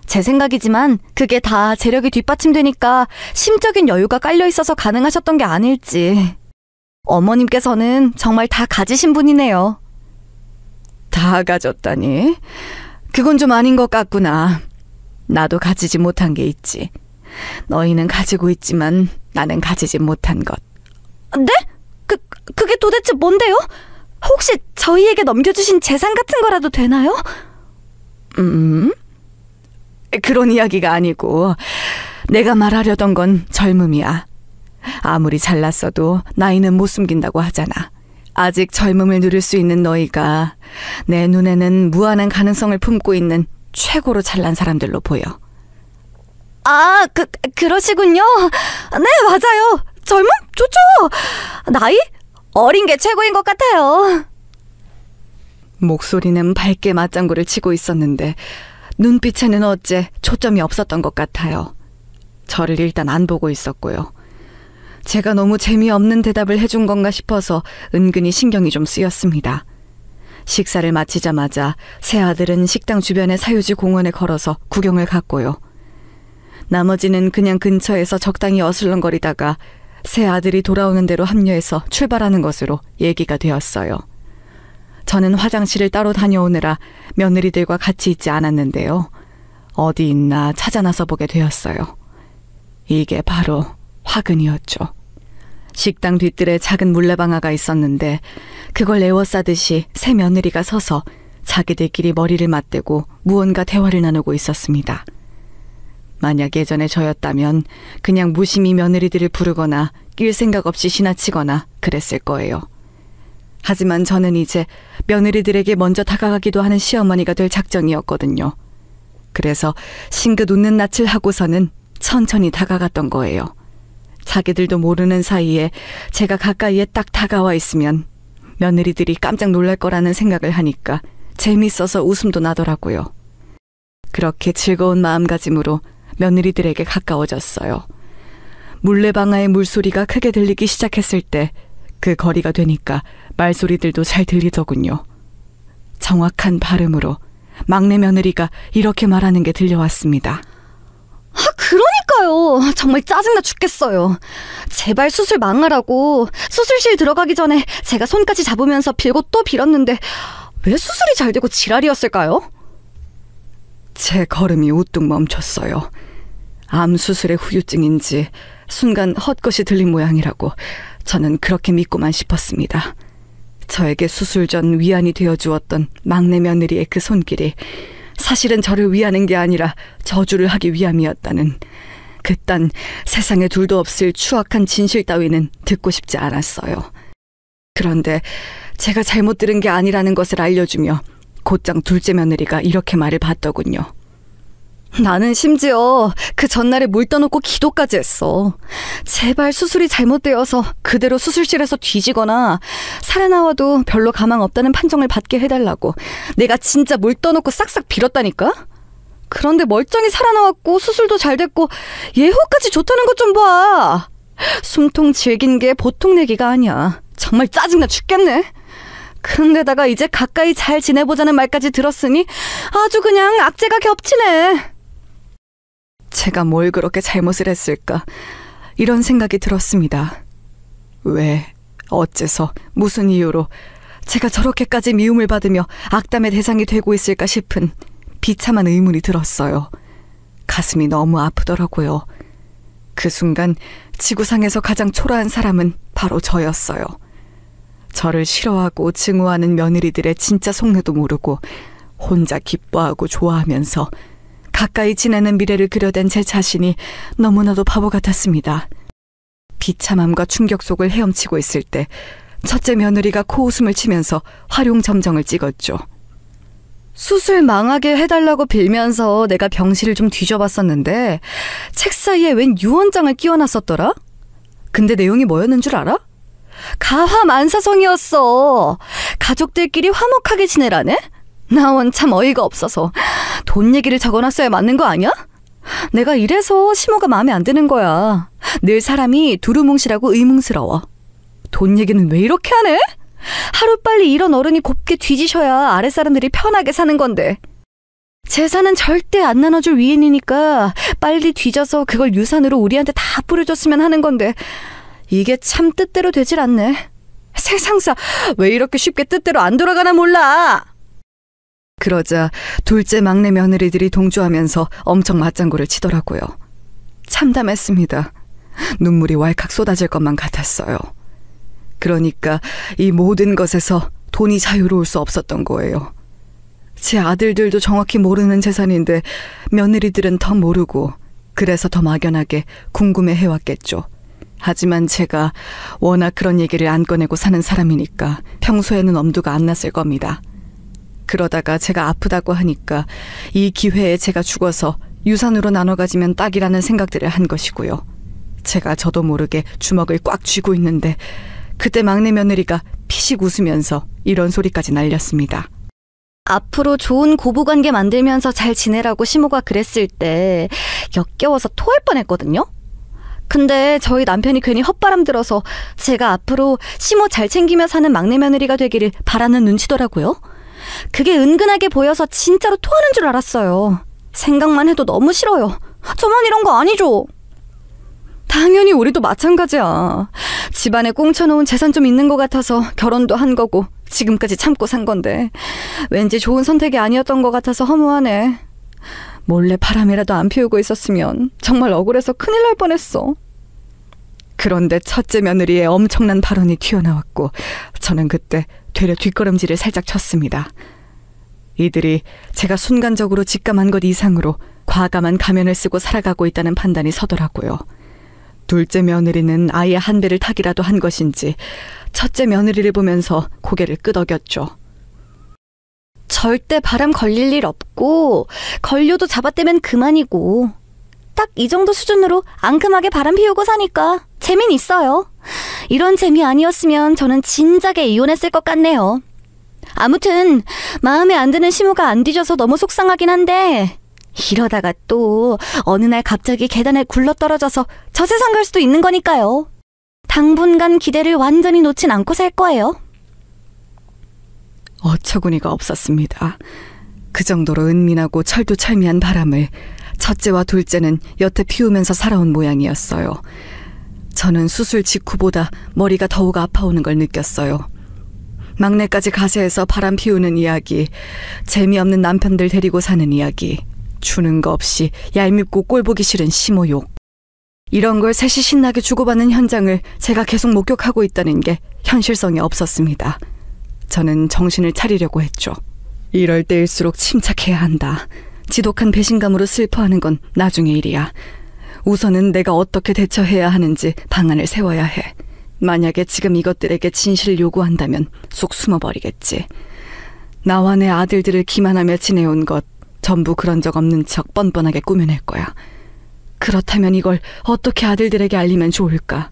제 생각이지만 그게 다 재력이 뒷받침되니까 심적인 여유가 깔려 있어서 가능하셨던 게 아닐지. 어머님께서는 정말 다 가지신 분이네요. 다 가졌다니? 그건 좀 아닌 것 같구나. 나도 가지지 못한 게 있지. 너희는 가지고 있지만 나는 가지지 못한 것. 네? 그게 도대체 뭔데요? 혹시 저희에게 넘겨주신 재산 같은 거라도 되나요? 그런 이야기가 아니고 내가 말하려던 건 젊음이야. 아무리 잘났어도 나이는 못 숨긴다고 하잖아. 아직 젊음을 누릴 수 있는 너희가 내 눈에는 무한한 가능성을 품고 있는 최고로 잘난 사람들로 보여. 아, 그러시군요. 네, 맞아요. 젊음? 좋죠. 나이? 어린 게 최고인 것 같아요. 목소리는 밝게 맞장구를 치고 있었는데 눈빛에는 어째 초점이 없었던 것 같아요. 저를 일단 안 보고 있었고요. 제가 너무 재미없는 대답을 해준 건가 싶어서 은근히 신경이 좀 쓰였습니다. 식사를 마치자마자 새 아들은 식당 주변의 사유지 공원에 걸어서 구경을 갔고요. 나머지는 그냥 근처에서 적당히 어슬렁거리다가 새 아들이 돌아오는 대로 합류해서 출발하는 것으로 얘기가 되었어요. 저는 화장실을 따로 다녀오느라 며느리들과 같이 있지 않았는데요. 어디 있나 찾아 나서 보게 되었어요. 이게 바로 화근이었죠. 식당 뒤뜰에 작은 물레방아가 있었는데 그걸 에워싸듯이 새 며느리가 서서 자기들끼리 머리를 맞대고 무언가 대화를 나누고 있었습니다. 만약 예전에 저였다면 그냥 무심히 며느리들을 부르거나 낄 생각 없이 지나치거나 그랬을 거예요. 하지만 저는 이제 며느리들에게 먼저 다가가기도 하는 시어머니가 될 작정이었거든요. 그래서 싱긋 웃는 낯을 하고서는 천천히 다가갔던 거예요. 자기들도 모르는 사이에 제가 가까이에 딱 다가와 있으면 며느리들이 깜짝 놀랄 거라는 생각을 하니까 재밌어서 웃음도 나더라고요. 그렇게 즐거운 마음가짐으로 며느리들에게 가까워졌어요. 물레방아의 물소리가 크게 들리기 시작했을 때 그 거리가 되니까 말소리들도 잘 들리더군요. 정확한 발음으로 막내 며느리가 이렇게 말하는 게 들려왔습니다. 그러니까요. 정말 짜증나 죽겠어요. 제발 수술 망하라고. 수술실 들어가기 전에 제가 손까지 잡으면서 빌고 또 빌었는데 왜 수술이 잘 되고 지랄이었을까요? 제 걸음이 우뚝 멈췄어요. 암 수술의 후유증인지 순간 헛것이 들린 모양이라고 저는 그렇게 믿고만 싶었습니다. 저에게 수술 전 위안이 되어주었던 막내 며느리의 그 손길이 사실은 저를 위하는 게 아니라 저주를 하기 위함이었다는 그딴 세상에 둘도 없을 추악한 진실 따위는 듣고 싶지 않았어요. 그런데 제가 잘못 들은 게 아니라는 것을 알려주며 곧장 둘째 며느리가 이렇게 말을 받더군요. 나는 심지어 그 전날에 물 떠놓고 기도까지 했어. 제발 수술이 잘못되어서 그대로 수술실에서 뒤지거나 살아나와도 별로 가망 없다는 판정을 받게 해달라고 내가 진짜 물 떠놓고 싹싹 빌었다니까? 그런데 멀쩡히 살아나왔고 수술도 잘 됐고 예후까지 좋다는 것 좀 봐. 숨통 질긴 게 보통 내기가 아니야. 정말 짜증나 죽겠네. 그런데다가 이제 가까이 잘 지내보자는 말까지 들었으니 아주 그냥 악재가 겹치네. 제가 뭘 그렇게 잘못을 했을까? 이런 생각이 들었습니다. 왜, 어째서, 무슨 이유로 제가 저렇게까지 미움을 받으며 악담의 대상이 되고 있을까 싶은 비참한 의문이 들었어요. 가슴이 너무 아프더라고요. 그 순간 지구상에서 가장 초라한 사람은 바로 저였어요. 저를 싫어하고 증오하는 며느리들의 진짜 속내도 모르고 혼자 기뻐하고 좋아하면서 가까이 지내는 미래를 그려댄 제 자신이 너무나도 바보 같았습니다. 비참함과 충격 속을 헤엄치고 있을 때 첫째 며느리가 코웃음을 치면서 활용점정을 찍었죠. 수술 망하게 해달라고 빌면서 내가 병실을 좀 뒤져봤었는데 책 사이에 웬 유언장을 끼워놨었더라? 근데 내용이 뭐였는 줄 알아? 가화만사성이었어. 가족들끼리 화목하게 지내라네? 나 원참 어이가 없어서 돈 얘기를 적어놨어야 맞는 거 아니야? 내가 이래서 시모가 마음에 안 드는 거야. 늘 사람이 두루뭉실하고 의문스러워. 돈 얘기는 왜 이렇게 하네? 하루빨리 이런 어른이 곱게 뒤지셔야 아랫사람들이 편하게 사는 건데. 재산은 절대 안 나눠줄 위인이니까 빨리 뒤져서 그걸 유산으로 우리한테 다 뿌려줬으면 하는 건데 이게 참 뜻대로 되질 않네. 세상사 왜 이렇게 쉽게 뜻대로 안 돌아가나 몰라. 그러자 둘째 막내 며느리들이 동조하면서 엄청 맞장구를 치더라고요. 참담했습니다. 눈물이 왈칵 쏟아질 것만 같았어요. 그러니까 이 모든 것에서 돈이 자유로울 수 없었던 거예요. 제 아들들도 정확히 모르는 재산인데 며느리들은 더 모르고 그래서 더 막연하게 궁금해해왔겠죠. 하지만 제가 워낙 그런 얘기를 안 꺼내고 사는 사람이니까 평소에는 엄두가 안 났을 겁니다. 그러다가 제가 아프다고 하니까 이 기회에 제가 죽어서 유산으로 나눠 가지면 딱이라는 생각들을 한 것이고요. 제가 저도 모르게 주먹을 꽉 쥐고 있는데 그때 막내 며느리가 피식 웃으면서 이런 소리까지 날렸습니다. 앞으로 좋은 고부관계 만들면서 잘 지내라고 시모가 그랬을 때 역겨워서 토할 뻔했거든요. 근데 저희 남편이 괜히 헛바람 들어서 제가 앞으로 시모 잘 챙기며 사는 막내 며느리가 되기를 바라는 눈치더라고요. 그게 은근하게 보여서 진짜로 토하는 줄 알았어요. 생각만 해도 너무 싫어요. 저만 이런 거 아니죠. 당연히 우리도 마찬가지야. 집안에 꽁쳐놓은 재산 좀 있는 것 같아서 결혼도 한 거고 지금까지 참고 산 건데 왠지 좋은 선택이 아니었던 것 같아서 허무하네. 몰래 바람이라도 안 피우고 있었으면 정말 억울해서 큰일 날 뻔했어. 그런데 첫째 며느리의 엄청난 발언이 튀어나왔고 저는 그때 되려 뒷걸음질을 살짝 쳤습니다. 이들이 제가 순간적으로 직감한 것 이상으로 과감한 가면을 쓰고 살아가고 있다는 판단이 서더라고요. 둘째 며느리는 아예 한 배를 타기라도 한 것인지 첫째 며느리를 보면서 고개를 끄덕였죠. 절대 바람 걸릴 일 없고 걸려도 잡아떼면 그만이고 딱 이 정도 수준으로 앙큼하게 바람 피우고 사니까 재미는 있어요. 이런 재미 아니었으면 저는 진작에 이혼했을 것 같네요. 아무튼 마음에 안 드는 시무가 안 뒤져서 너무 속상하긴 한데 이러다가 또 어느 날 갑자기 계단에 굴러떨어져서 저 세상 갈 수도 있는 거니까요. 당분간 기대를 완전히 놓진 않고 살 거예요. 어처구니가 없었습니다. 그 정도로 은밀하고 철두철미한 바람을 첫째와 둘째는 여태 피우면서 살아온 모양이었어요. 저는 수술 직후보다 머리가 더욱 아파오는 걸 느꼈어요. 막내까지 가세해서 바람 피우는 이야기, 재미없는 남편들 데리고 사는 이야기, 주는 거 없이 얄밉고 꼴보기 싫은 시모욕. 이런 걸 셋이 신나게 주고받는 현장을 제가 계속 목격하고 있다는 게 현실성이 없었습니다. 저는 정신을 차리려고 했죠. 이럴 때일수록 침착해야 한다. 지독한 배신감으로 슬퍼하는 건 나중의 일이야. 우선은 내가 어떻게 대처해야 하는지 방안을 세워야 해. 만약에 지금 이것들에게 진실을 요구한다면 쏙 숨어버리겠지. 나와 내 아들들을 기만하며 지내온 것 전부 그런 적 없는 척 뻔뻔하게 꾸며낼 거야. 그렇다면 이걸 어떻게 아들들에게 알리면 좋을까?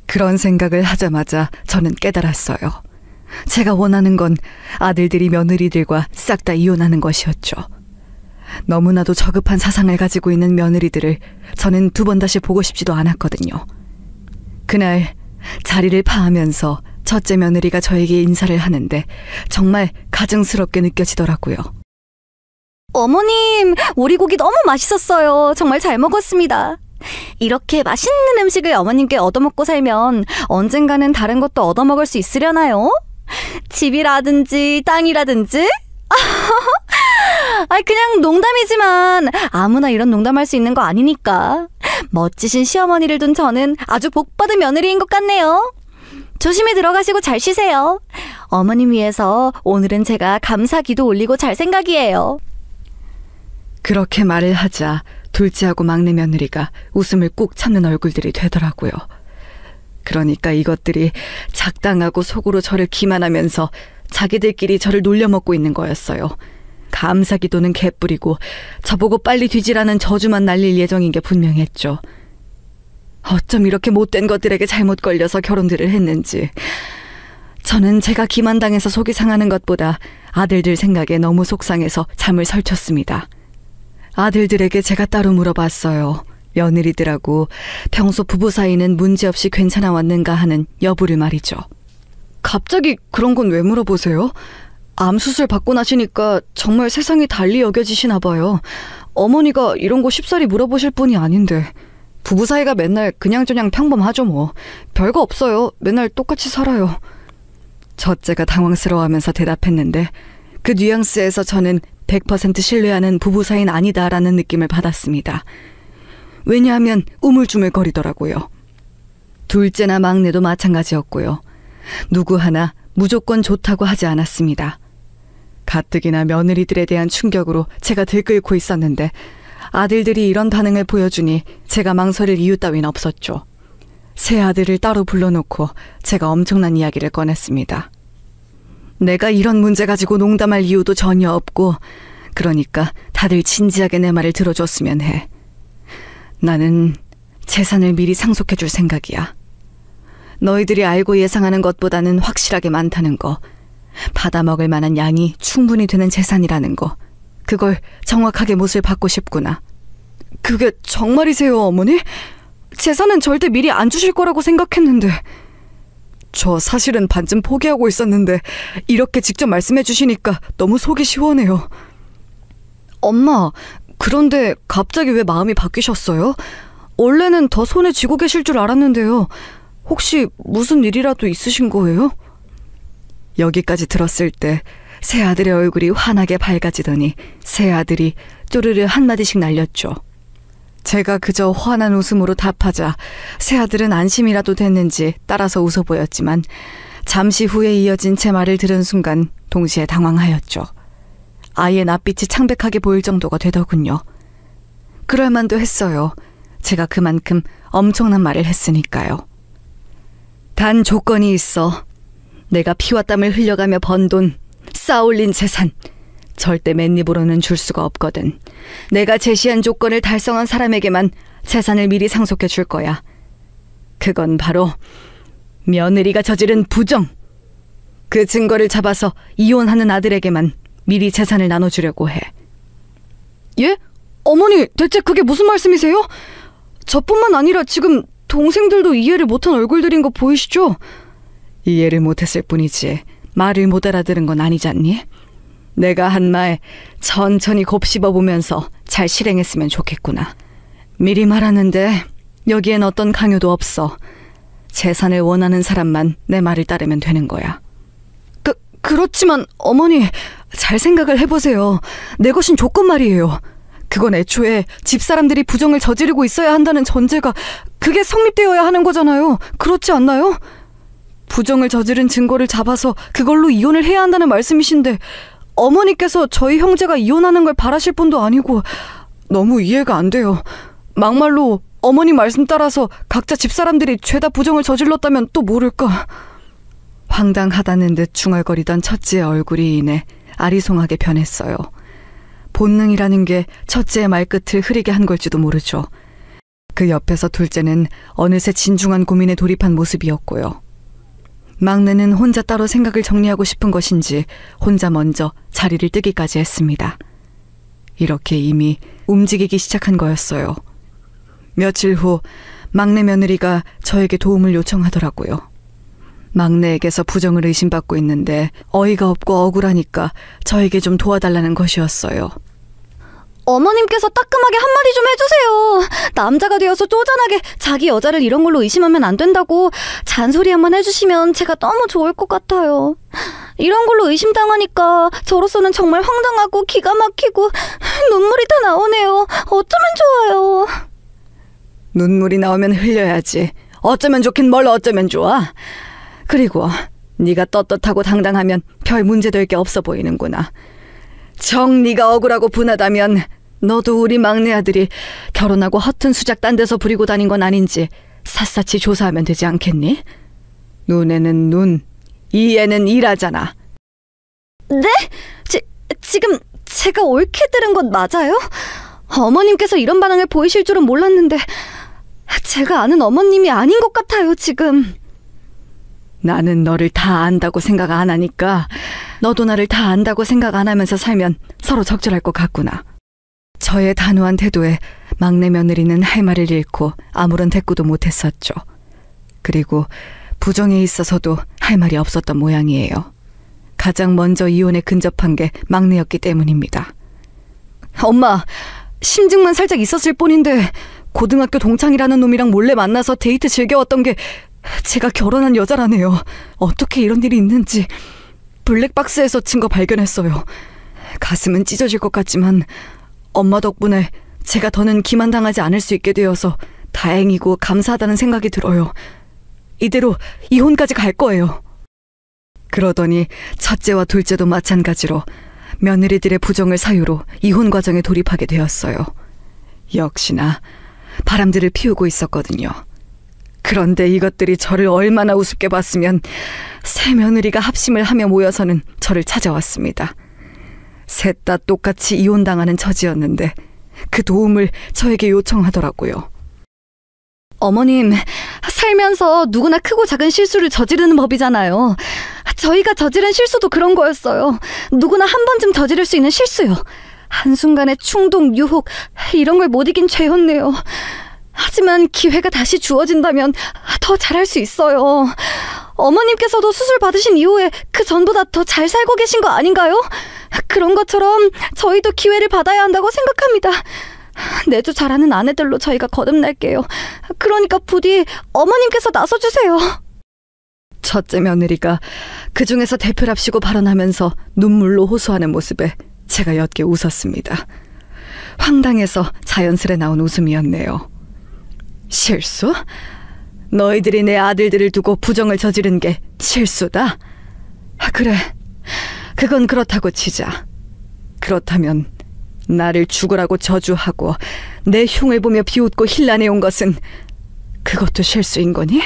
그런 생각을 하자마자 저는 깨달았어요. 제가 원하는 건 아들들이 며느리들과 싹 다 이혼하는 것이었죠. 너무나도 저급한 사상을 가지고 있는 며느리들을 저는 두 번 다시 보고 싶지도 않았거든요. 그날 자리를 파하면서 첫째 며느리가 저에게 인사를 하는데 정말 가증스럽게 느껴지더라고요. 어머님, 오리고기 너무 맛있었어요. 정말 잘 먹었습니다. 이렇게 맛있는 음식을 어머님께 얻어먹고 살면 언젠가는 다른 것도 얻어먹을 수 있으려나요? 집이라든지 땅이라든지? 그냥 농담이지만 아무나 이런 농담할 수 있는 거 아니니까. 멋지신 시어머니를 둔 저는 아주 복받은 며느리인 것 같네요. 조심히 들어가시고 잘 쉬세요. 어머님 위해서 오늘은 제가 감사기도 올리고 잘 생각이에요. 그렇게 말을 하자 둘째하고 막내 며느리가 웃음을 꾹 참는 얼굴들이 되더라고요. 그러니까 이것들이 작당하고 속으로 저를 기만하면서 자기들끼리 저를 놀려먹고 있는 거였어요. 감사기도는 개뿔이고 저보고 빨리 뒤지라는 저주만 날릴 예정인 게 분명했죠. 어쩜 이렇게 못된 것들에게 잘못 걸려서 결혼들을 했는지. 저는 제가 기만당해서 속이 상하는 것보다 아들들 생각에 너무 속상해서 잠을 설쳤습니다. 아들들에게 제가 따로 물어봤어요. 며느리들하고 평소 부부 사이는 문제없이 괜찮아 왔는가 하는 여부를 말이죠. 갑자기 그런 건 왜 물어보세요? 암 수술 받고 나시니까 정말 세상이 달리 여겨지시나 봐요. 어머니가 이런 거 쉽사리 물어보실 분이 아닌데. 부부 사이가 맨날 그냥저냥 평범하죠 뭐. 별거 없어요. 맨날 똑같이 살아요. 첫째가 당황스러워하면서 대답했는데 그 뉘앙스에서 저는 100% 신뢰하는 부부 사이는 아니다라는 느낌을 받았습니다. 왜냐하면 우물쭈물거리더라고요. 둘째나 막내도 마찬가지였고요. 누구 하나 무조건 좋다고 하지 않았습니다. 가뜩이나 며느리들에 대한 충격으로 제가 들끓고 있었는데 아들들이 이런 반응을 보여주니 제가 망설일 이유 따윈 없었죠. 세 아들을 따로 불러놓고 제가 엄청난 이야기를 꺼냈습니다. 내가 이런 문제 가지고 농담할 이유도 전혀 없고 그러니까 다들 진지하게 내 말을 들어줬으면 해. 나는 재산을 미리 상속해줄 생각이야. 너희들이 알고 예상하는 것보다는 확실하게 많다는 거, 받아먹을 만한 양이 충분히 되는 재산이라는 거, 그걸 정확하게 못을 받고 싶구나. 그게 정말이세요, 어머니? 재산은 절대 미리 안 주실 거라고 생각했는데. 저 사실은 반쯤 포기하고 있었는데 이렇게 직접 말씀해 주시니까 너무 속이 시원해요. 엄마, 그런데 갑자기 왜 마음이 바뀌셨어요? 원래는 더 손에 쥐고 계실 줄 알았는데요. 혹시 무슨 일이라도 있으신 거예요? 여기까지 들었을 때 새 아들의 얼굴이 환하게 밝아지더니 새 아들이 쪼르르 한마디씩 날렸죠. 제가 그저 환한 웃음으로 답하자 새 아들은 안심이라도 됐는지 따라서 웃어 보였지만 잠시 후에 이어진 제 말을 들은 순간 동시에 당황하였죠. 아이의 낯빛이 창백하게 보일 정도가 되더군요. 그럴만도 했어요. 제가 그만큼 엄청난 말을 했으니까요. 단 조건이 있어. 내가 피와 땀을 흘려가며 번 돈, 쌓아올린 재산, 절대 맨입으로는 줄 수가 없거든. 내가 제시한 조건을 달성한 사람에게만 재산을 미리 상속해 줄 거야. 그건 바로 며느리가 저지른 부정. 그 증거를 잡아서 이혼하는 아들에게만 미리 재산을 나눠주려고 해. 예? 어머니, 대체 그게 무슨 말씀이세요? 저뿐만 아니라 지금 동생들도 이해를 못한 얼굴들인 거 보이시죠? 이해를 못했을 뿐이지 말을 못 알아들은 건 아니잖니? 내가 한 말 천천히 곱씹어보면서 잘 실행했으면 좋겠구나. 미리 말하는데 여기엔 어떤 강요도 없어. 재산을 원하는 사람만 내 말을 따르면 되는 거야. 그렇지만 어머니, 잘 생각을 해보세요. 내 것인 조건 말이에요. 그건 애초에 집사람들이 부정을 저지르고 있어야 한다는 전제가 그게 성립되어야 하는 거잖아요. 그렇지 않나요? 부정을 저지른 증거를 잡아서 그걸로 이혼을 해야 한다는 말씀이신데 어머니께서 저희 형제가 이혼하는 걸 바라실 분도 아니고 너무 이해가 안 돼요. 막말로 어머니 말씀 따라서 각자 집사람들이 죄다 부정을 저질렀다면 또 모를까. 황당하다는 듯 중얼거리던 첫째의 얼굴이 이내 아리송하게 변했어요. 본능이라는 게 첫째의 말끝을 흐리게 한 걸지도 모르죠. 그 옆에서 둘째는 어느새 진중한 고민에 돌입한 모습이었고요. 막내는 혼자 따로 생각을 정리하고 싶은 것인지 혼자 먼저 자리를 뜨기까지 했습니다. 이렇게 이미 움직이기 시작한 거였어요. 며칠 후 막내 며느리가 저에게 도움을 요청하더라고요. 막내에게서 부정을 의심받고 있는데 어이가 없고 억울하니까 저에게 좀 도와달라는 것이었어요. 어머님께서 따끔하게 한마디 좀 해주세요. 남자가 되어서 쪼잔하게 자기 여자를 이런 걸로 의심하면 안 된다고 잔소리 한번 해주시면 제가 너무 좋을 것 같아요. 이런 걸로 의심당하니까 저로서는 정말 황당하고 기가 막히고 눈물이 다 나오네요. 어쩌면 좋아요. 눈물이 나오면 흘려야지. 어쩌면 좋긴 뭘 어쩌면 좋아. 그리고 네가 떳떳하고 당당하면 별 문제될 게 없어 보이는구나. 정 네가 억울하고 분하다면 너도 우리 막내 아들이 결혼하고 허튼 수작 딴 데서 부리고 다닌 건 아닌지 샅샅이 조사하면 되지 않겠니? 눈에는 눈, 이에는 이라잖아. 네? 지금 제가 옳게 들은 것 맞아요? 어머님께서 이런 반응을 보이실 줄은 몰랐는데 제가 아는 어머님이 아닌 것 같아요, 지금. 나는 너를 다 안다고 생각 안 하니까 너도 나를 다 안다고 생각 안 하면서 살면 서로 적절할 것 같구나. 저의 단호한 태도에 막내 며느리는 할 말을 잃고 아무런 대꾸도 못했었죠. 그리고 부정에 있어서도 할 말이 없었던 모양이에요. 가장 먼저 이혼에 근접한 게 막내였기 때문입니다. 엄마, 심증만 살짝 있었을 뿐인데 고등학교 동창이라는 놈이랑 몰래 만나서 데이트 즐겨왔던 게 제가 결혼한 여자라네요. 어떻게 이런 일이 있는지. 블랙박스에서 증거 발견했어요. 가슴은 찢어질 것 같지만 엄마 덕분에 제가 더는 기만당하지 않을 수 있게 되어서 다행이고 감사하다는 생각이 들어요. 이대로 이혼까지 갈 거예요. 그러더니 첫째와 둘째도 마찬가지로 며느리들의 부정을 사유로 이혼 과정에 돌입하게 되었어요. 역시나 바람들을 피우고 있었거든요. 그런데 이것들이 저를 얼마나 우습게 봤으면 새 며느리가 합심을 하며 모여서는 저를 찾아왔습니다. 셋 다 똑같이 이혼당하는 처지였는데 그 도움을 저에게 요청하더라고요. 어머님, 살면서 누구나 크고 작은 실수를 저지르는 법이잖아요. 저희가 저지른 실수도 그런 거였어요. 누구나 한 번쯤 저지를 수 있는 실수요. 한순간의 충동, 유혹, 이런 걸 못 이긴 죄였네요. 하지만 기회가 다시 주어진다면 더 잘할 수 있어요. 어머님께서도 수술 받으신 이후에 그 전보다 더 잘 살고 계신 거 아닌가요? 그런 것처럼 저희도 기회를 받아야 한다고 생각합니다. 내조 잘하는 아내들로 저희가 거듭날게요. 그러니까 부디 어머님께서 나서주세요. 첫째 며느리가 그 중에서 대표랍시고 발언하면서 눈물로 호소하는 모습에 제가 옅게 웃었습니다. 황당해서 자연스레 나온 웃음이었네요. 실수? 너희들이 내 아들들을 두고 부정을 저지른 게 실수다? 그래, 그건 그렇다고 치자. 그렇다면 나를 죽으라고 저주하고 내 흉을 보며 비웃고 힐난해온 것은 그것도 실수인 거니?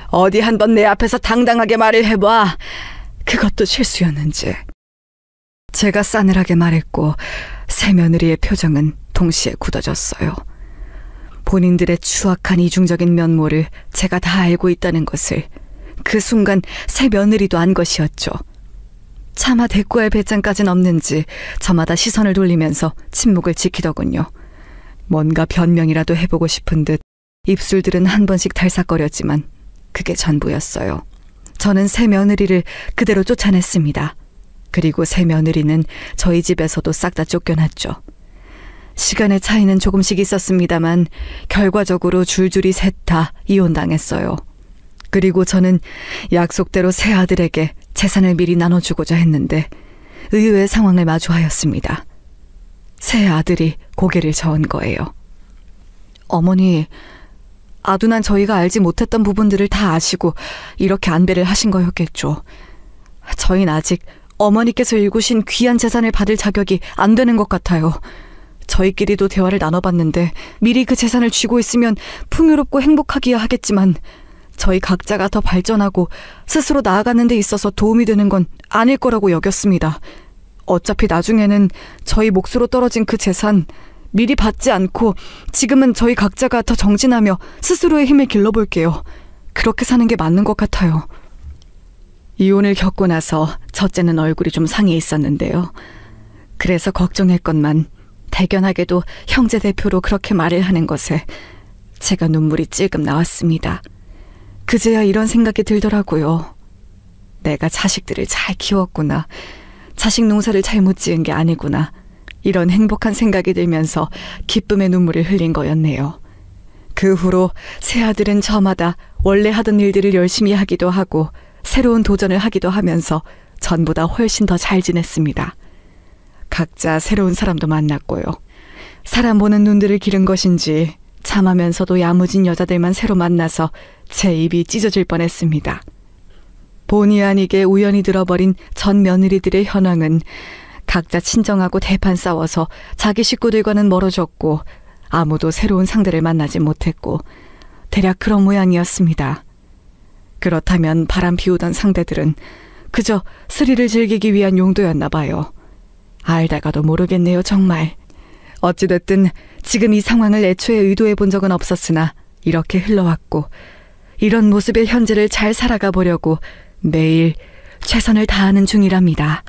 어디 한번 내 앞에서 당당하게 말을 해봐. 그것도 실수였는지. 제가 싸늘하게 말했고 새 며느리의 표정은 동시에 굳어졌어요. 본인들의 추악한 이중적인 면모를 제가 다 알고 있다는 것을 그 순간 새 며느리도 안 것이었죠. 차마 대꾸할 배짱까진 없는지 저마다 시선을 돌리면서 침묵을 지키더군요. 뭔가 변명이라도 해보고 싶은 듯 입술들은 한 번씩 달싹거렸지만 그게 전부였어요. 저는 새 며느리를 그대로 쫓아냈습니다. 그리고 새 며느리는 저희 집에서도 싹 다 쫓겨났죠. 시간의 차이는 조금씩 있었습니다만 결과적으로 줄줄이 셋 다 이혼당했어요. 그리고 저는 약속대로 새 아들에게 재산을 미리 나눠주고자 했는데 의외의 상황을 마주하였습니다. 새 아들이 고개를 저은 거예요. 어머니, 아둔한 저희가 알지 못했던 부분들을 다 아시고 이렇게 안배를 하신 거였겠죠. 저희는 아직 어머니께서 일구신 귀한 재산을 받을 자격이 안 되는 것 같아요. 저희끼리도 대화를 나눠봤는데 미리 그 재산을 쥐고 있으면 풍요롭고 행복하기야 하겠지만 저희 각자가 더 발전하고 스스로 나아가는 데 있어서 도움이 되는 건 아닐 거라고 여겼습니다. 어차피 나중에는 저희 몫으로 떨어진 그 재산 미리 받지 않고 지금은 저희 각자가 더 정진하며 스스로의 힘을 길러볼게요. 그렇게 사는 게 맞는 것 같아요. 이혼을 겪고 나서 첫째는 얼굴이 좀 상해 있었는데요. 그래서 걱정했건만 대견하게도 형제 대표로 그렇게 말을 하는 것에 제가 눈물이 찔끔 나왔습니다. 그제야 이런 생각이 들더라고요. 내가 자식들을 잘 키웠구나. 자식 농사를 잘못 지은 게 아니구나. 이런 행복한 생각이 들면서 기쁨의 눈물을 흘린 거였네요. 그 후로 새 아들은 저마다 원래 하던 일들을 열심히 하기도 하고 새로운 도전을 하기도 하면서 전보다 훨씬 더 잘 지냈습니다. 각자 새로운 사람도 만났고요. 사람 보는 눈들을 기른 것인지 참하면서도 야무진 여자들만 새로 만나서 제 입이 찢어질 뻔했습니다. 본의 아니게 우연히 들어버린 전 며느리들의 현황은 각자 친정하고 대판 싸워서 자기 식구들과는 멀어졌고 아무도 새로운 상대를 만나지 못했고 대략 그런 모양이었습니다. 그렇다면 바람 피우던 상대들은 그저 스릴을 즐기기 위한 용도였나 봐요. 알다가도 모르겠네요, 정말. 어찌됐든 지금 이 상황을 애초에 의도해 본 적은 없었으나 이렇게 흘러왔고 이런 모습의 현재를 잘 살아가 보려고 매일 최선을 다하는 중이랍니다.